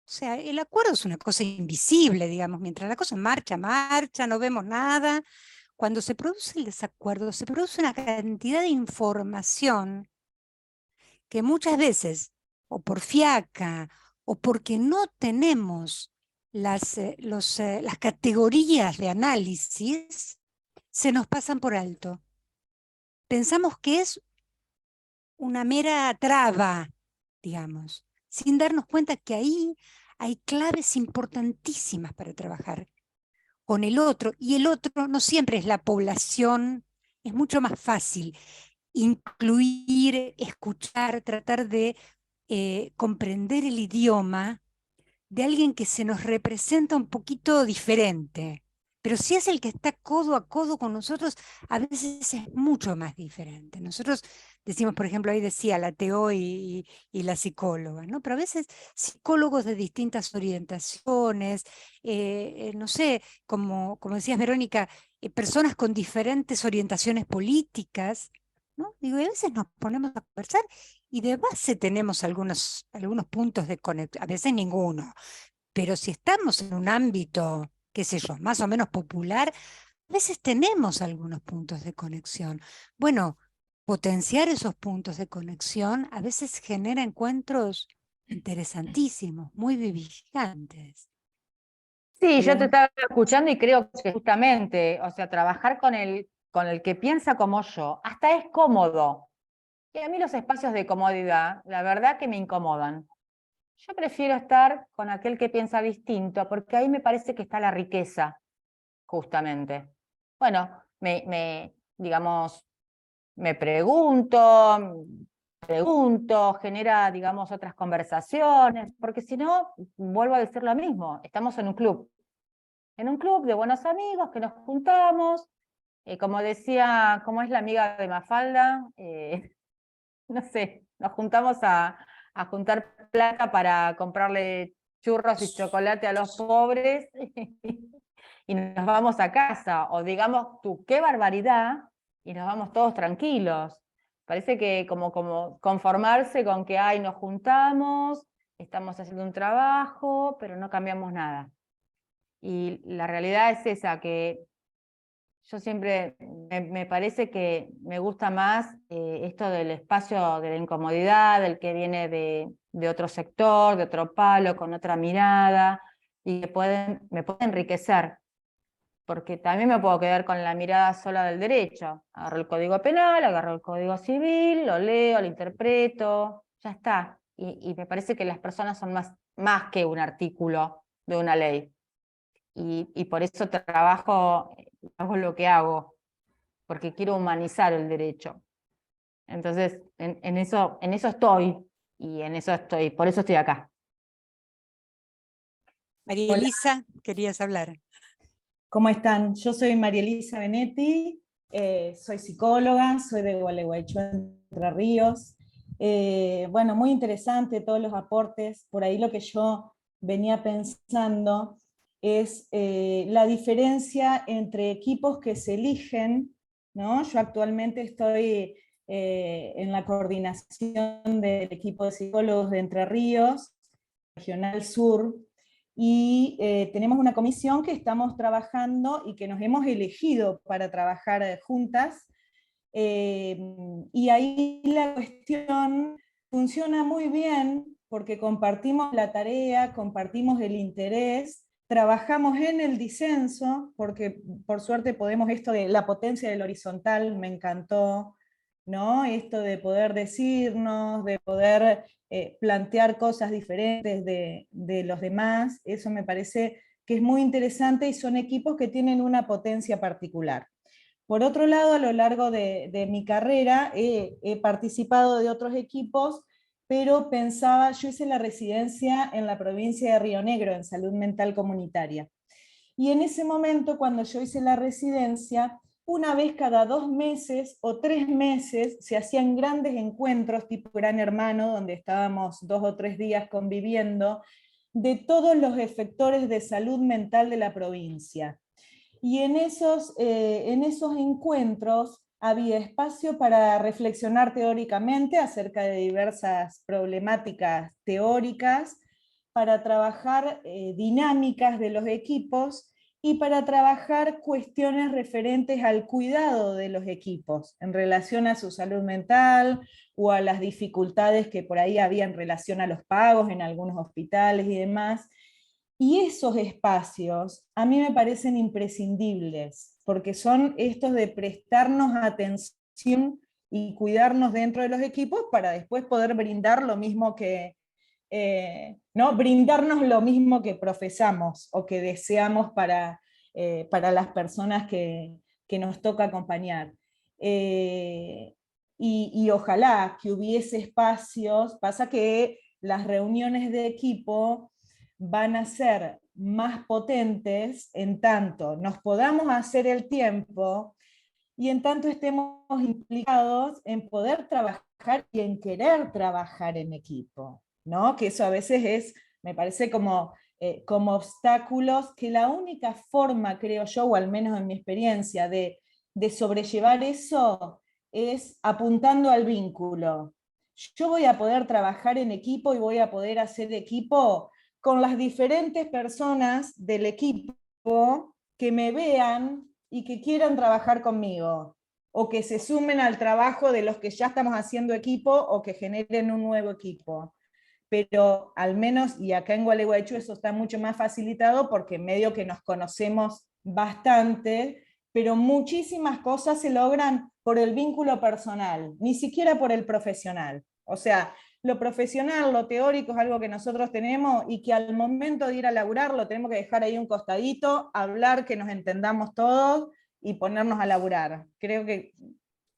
Speaker 1: O sea, el acuerdo es una cosa invisible, digamos, mientras la cosa marcha, no vemos nada. Cuando se produce el desacuerdo, se produce una cantidad de información que muchas veces, o por fiaca, o porque no tenemos las categorías de análisis, se nos pasan por alto. Pensamos que es una mera traba, digamos, sin darnos cuenta que ahí hay claves importantísimas para trabajar con el otro, y el otro no siempre es la población, es mucho más fácil incluir, escuchar, tratar de comprender el idioma de alguien que se nos representa un poquito diferente. Pero si es el que está codo a codo con nosotros, a veces es mucho más diferente. Nosotros decimos, por ejemplo, ahí decía la TO y la psicóloga, ¿no? Pero a veces psicólogos de distintas orientaciones, no sé, como decías, Verónica, personas con diferentes orientaciones políticas, ¿no? Digo, y a veces nos ponemos a conversar y de base tenemos algunos puntos de conexión, a veces ninguno, pero si estamos en un ámbito, qué sé yo, más o menos popular, a veces tenemos algunos puntos de conexión. Bueno, potenciar esos puntos de conexión a veces genera encuentros interesantísimos, muy vivificantes.
Speaker 9: Sí, yo te
Speaker 2: Bien.
Speaker 9: estaba escuchando y creo que justamente, o sea, trabajar con el que piensa como yo, hasta es cómodo. Y a mí los espacios de comodidad, la verdad que me incomodan. Yo prefiero estar con aquel que piensa distinto, porque ahí me parece que está la riqueza, justamente. Bueno, digamos, me pregunto, genera, digamos, otras conversaciones, porque si no, vuelvo a decir lo mismo, estamos en un club de buenos amigos que nos juntamos, como decía, como es la amiga de Mafalda, no sé, nos juntamos a juntar plata para comprarle churros y chocolate a los pobres y nos vamos a casa, o digamos, tú, qué barbaridad, y nos vamos todos tranquilos. Parece que como conformarse con que, ay, nos juntamos, estamos haciendo un trabajo, pero no cambiamos nada. Y la realidad es esa, que yo siempre, me parece que me gusta más esto del espacio de la incomodidad, del que viene de otro sector, de otro palo, con otra mirada, y que me puede enriquecer, porque también me puedo quedar con la mirada sola del derecho. Agarro el Código Penal, agarro el Código Civil, lo leo, lo interpreto, ya está. Y me parece que las personas son más que un artículo de una ley. Y por eso hago lo que hago, porque quiero humanizar el derecho. Entonces, en eso estoy, por eso estoy acá.
Speaker 1: María Elisa, querías hablar.
Speaker 10: ¿Cómo están? Yo soy María Elisa Benetti, soy psicóloga, soy de Gualeguaychú, Entre Ríos. Bueno, muy interesante todos los aportes. Por ahí lo que yo venía pensando es la diferencia entre equipos que se eligen, ¿no? Yo actualmente estoy en la coordinación del equipo de psicólogos de Entre Ríos, Regional Sur, y tenemos una comisión que estamos trabajando y que nos hemos elegido para trabajar juntas, y ahí la cuestión funciona muy bien porque compartimos la tarea, compartimos el interés, trabajamos en el disenso, porque por suerte podemos, esto de la potencia del horizontal me encantó, ¿no? Esto de poder decirnos, de poder plantear cosas diferentes de los demás, eso me parece que es muy interesante y son equipos que tienen una potencia particular. Por otro lado, a lo largo de mi carrera he participado de otros equipos, pero pensaba, yo hice la residencia en la provincia de Río Negro, en salud mental comunitaria. Y en ese momento, cuando yo hice la residencia, una vez cada 2 meses o 3 meses se hacían grandes encuentros tipo Gran Hermano, donde estábamos 2 o 3 días conviviendo, de todos los efectores de salud mental de la provincia. Y en esos encuentros había espacio para reflexionar teóricamente acerca de diversas problemáticas teóricas, para trabajar dinámicas de los equipos y para trabajar cuestiones referentes al cuidado de los equipos en relación a su salud mental o a las dificultades que por ahí había en relación a los pagos en algunos hospitales y demás. Y esos espacios a mí me parecen imprescindibles, porque son estos de prestarnos atención y cuidarnos dentro de los equipos para después poder brindar lo mismo que, ¿no? Brindarnos lo mismo que profesamos o que deseamos para las personas que nos toca acompañar. Y ojalá que hubiese espacios, pasa que las reuniones de equipo van a ser más potentes en tanto nos podamos hacer el tiempo y en tanto estemos implicados en poder trabajar y en querer trabajar en equipo, ¿no? Que eso a veces me parece como obstáculos, que la única forma, creo yo, o al menos en mi experiencia, de sobrellevar eso es apuntando al vínculo. Yo voy a poder trabajar en equipo y voy a poder hacer equipo con las diferentes personas del equipo que me vean y que quieran trabajar conmigo, o que se sumen al trabajo de los que ya estamos haciendo equipo o que generen un nuevo equipo. Pero al menos, y acá en Gualeguaychú eso está mucho más facilitado porque medio que nos conocemos bastante, pero muchísimas cosas se logran por el vínculo personal, ni siquiera por el profesional. O sea, lo profesional, lo teórico es algo que nosotros tenemos y que al momento de ir a laburar lo tenemos que dejar ahí un costadito, hablar, que nos entendamos todos y ponernos a laburar. Creo que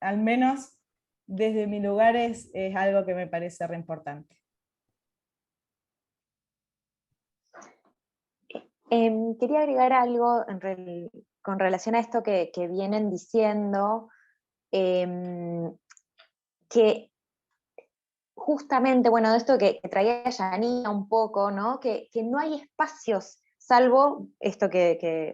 Speaker 10: al menos desde mi lugar es algo que me parece re importante.
Speaker 11: Quería agregar algo con relación a esto que vienen diciendo, que justamente, bueno, de esto que traía Janina un poco, ¿no? Que no hay espacios, salvo esto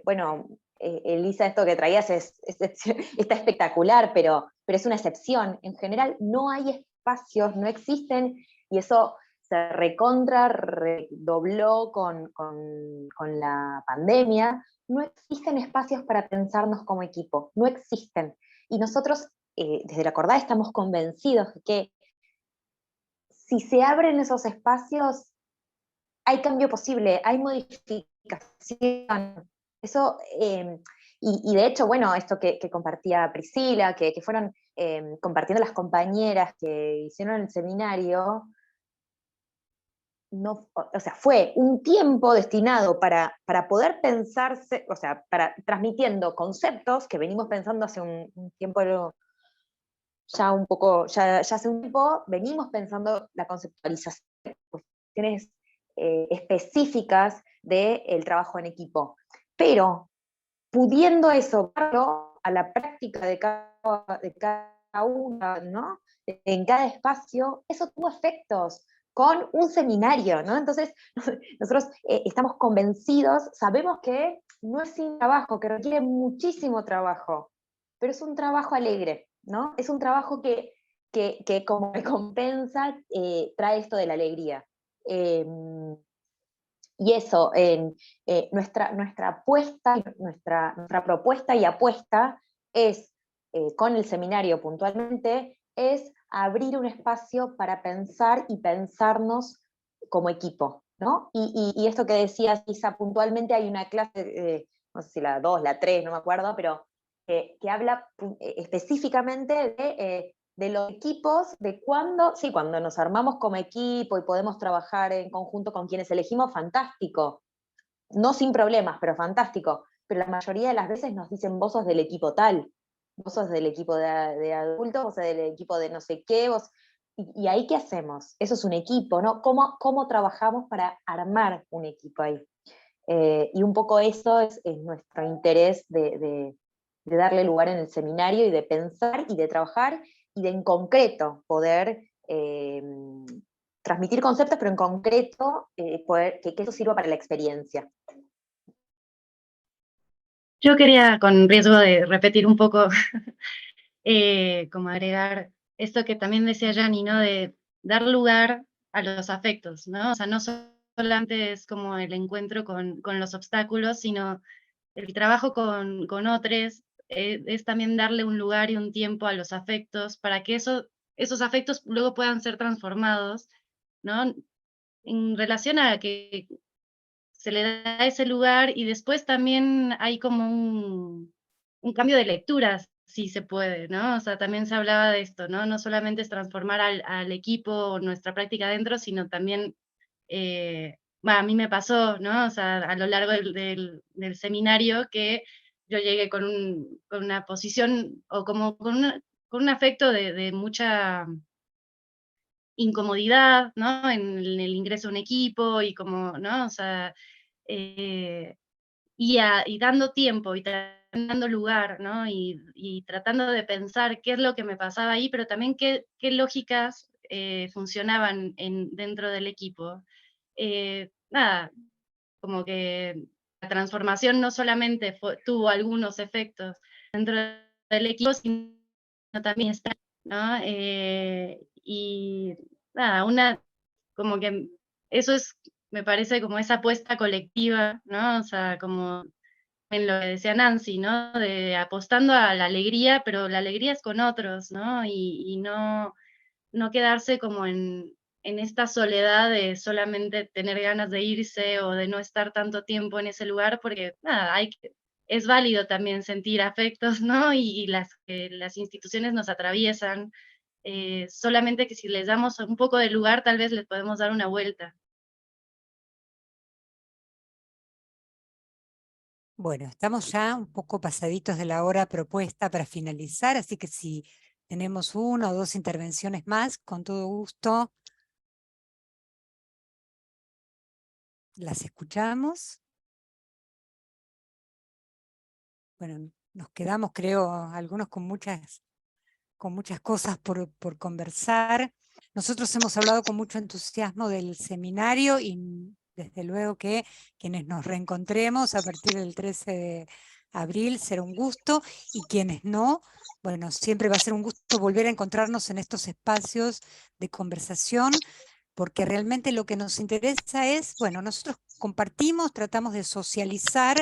Speaker 11: bueno, Elisa, esto que traías está espectacular, pero es una excepción. En general no hay espacios, no existen, y eso se redobló con la pandemia. No existen espacios para pensarnos como equipo, no existen. Y nosotros, desde la Acordada, estamos convencidos de que si se abren esos espacios, hay cambio posible, hay modificación. Eso, y de hecho, bueno, esto que compartía Priscila, que fueron compartiendo las compañeras que hicieron el seminario, no, o sea, fue un tiempo destinado para poder pensarse, o sea, transmitiendo conceptos que venimos pensando hace un tiempo, ya hace un tiempo, venimos pensando la conceptualización de cuestiones específicas del trabajo en equipo. Pero pudiendo eso darlo a la práctica de cada uno, ¿no? En cada espacio, eso tuvo efectos con un seminario, ¿no? Entonces, nosotros estamos convencidos, sabemos que no es sin trabajo, que requiere muchísimo trabajo, pero es un trabajo alegre, ¿no? Es un trabajo que como recompensa trae esto de la alegría. Y eso, nuestra apuesta, nuestra propuesta y apuesta es, con el seminario puntualmente, es abrir un espacio para pensar y pensarnos como equipo, ¿no? Y esto que decías, Isa, puntualmente hay una clase, no sé si la 2, la 3, no me acuerdo, pero que habla específicamente de los equipos, de cuando nos armamos como equipo y podemos trabajar en conjunto con quienes elegimos, fantástico. No sin problemas, pero fantástico. Pero la mayoría de las veces nos dicen, vos sos del equipo tal, vos sos del equipo de adultos, vos sos del equipo de no sé qué, vos... ¿Y ahí qué hacemos? Eso es un equipo, ¿no? ¿Cómo trabajamos para armar un equipo ahí? Y un poco eso es nuestro interés de darle lugar en el seminario y de pensar y de trabajar y de en concreto poder transmitir conceptos, pero en concreto poder que eso sirva para la experiencia.
Speaker 12: Yo quería, con riesgo de repetir un poco, como agregar esto que también decía Yanni, ¿no? De dar lugar a los afectos, ¿no? O sea, no solamente es como el encuentro con los obstáculos, sino el trabajo con otros, es también darle un lugar y un tiempo a los afectos para que esos afectos luego puedan ser transformados, ¿no? En relación a que se le da ese lugar y después también hay como un cambio de lecturas, si se puede, ¿no? O sea, también se hablaba de esto, ¿no? No solamente es transformar al equipo nuestra práctica dentro, sino también, a mí me pasó, ¿no? O sea, a lo largo del seminario que yo llegué con una posición o como con un afecto de mucha incomodidad, ¿no? En el ingreso a un equipo y como, ¿no? O sea, y dando tiempo y dando lugar, ¿no? Y tratando de pensar qué es lo que me pasaba ahí, pero también qué lógicas funcionaban dentro del equipo. Nada, como que la transformación no solamente tuvo algunos efectos dentro del equipo, sino también está, ¿no? Y nada, como que eso es, me parece como esa apuesta colectiva, ¿no? O sea, como en lo que decía Nancy, ¿no? De apostando a la alegría, pero la alegría es con otros, ¿no? Y no quedarse como en esta soledad de solamente tener ganas de irse o de no estar tanto tiempo en ese lugar, porque nada, es válido también sentir afectos, ¿no? Y las instituciones nos atraviesan, solamente que si les damos un poco de lugar, tal vez les podemos dar una vuelta.
Speaker 1: Bueno, estamos ya un poco pasaditos de la hora propuesta para finalizar, así que si tenemos una o dos intervenciones más, con todo gusto las escuchamos. Bueno, nos quedamos, creo, algunos con muchas cosas por conversar. Nosotros hemos hablado con mucho entusiasmo del seminario y desde luego que quienes nos reencontremos a partir del 13 de abril será un gusto, y quienes no, bueno, siempre va a ser un gusto volver a encontrarnos en estos espacios de conversación, porque realmente lo que nos interesa es, bueno, nosotros compartimos, tratamos de socializar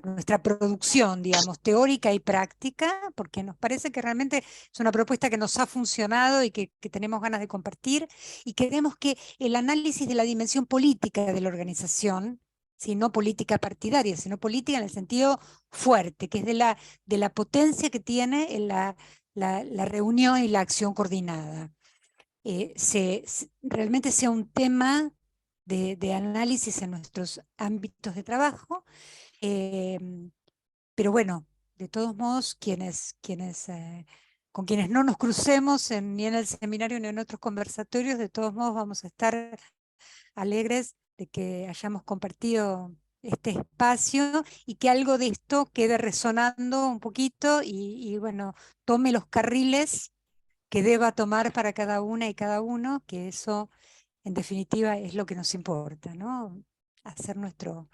Speaker 1: nuestra producción, digamos, teórica y práctica, porque nos parece que realmente es una propuesta que nos ha funcionado y que tenemos ganas de compartir, y queremos que el análisis de la dimensión política de la organización, ¿sí? No política partidaria, sino política en el sentido fuerte, que es de la potencia que tiene en la reunión y la acción coordinada. Realmente sea un tema de análisis en nuestros ámbitos de trabajo, pero bueno, de todos modos, con quienes no nos crucemos ni en el seminario ni en otros conversatorios, de todos modos vamos a estar alegres de que hayamos compartido este espacio y que algo de esto quede resonando un poquito y bueno, tome los carriles que deba tomar para cada una y cada uno, que eso en definitiva es lo que nos importa, ¿no? Hacer nuestro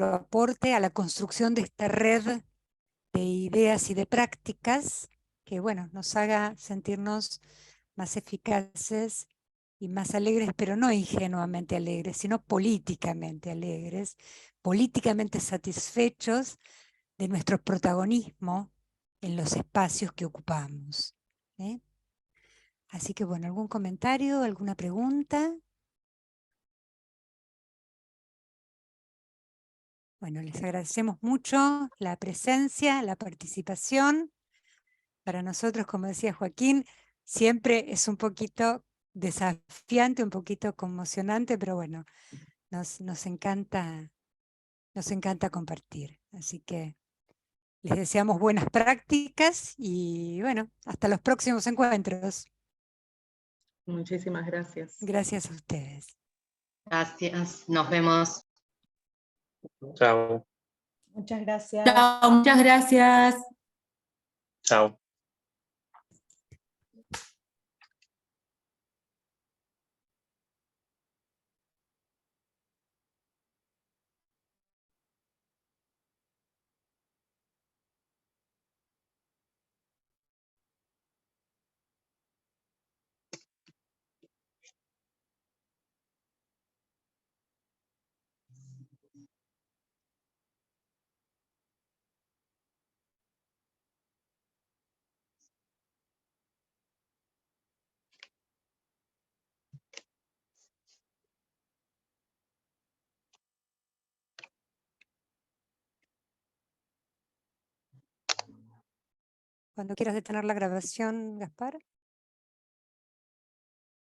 Speaker 1: aporte a la construcción de esta red de ideas y de prácticas que, bueno, nos haga sentirnos más eficaces y más alegres, pero no ingenuamente alegres, sino políticamente alegres, políticamente satisfechos de nuestro protagonismo en los espacios que ocupamos. ¿Eh? Así que, bueno, ¿algún comentario, alguna pregunta? Bueno, les agradecemos mucho la presencia, la participación. Para nosotros, como decía Joaquín, siempre es un poquito desafiante, un poquito conmocionante, pero bueno, nos encanta compartir. Así que les deseamos buenas prácticas y bueno, hasta los próximos encuentros.
Speaker 8: Muchísimas gracias.
Speaker 1: Gracias a ustedes.
Speaker 13: Gracias, nos vemos.
Speaker 4: Chao.
Speaker 10: Muchas gracias.
Speaker 13: Chao, muchas gracias.
Speaker 4: Chao.
Speaker 1: Cuando quieras detener la grabación, Gaspar.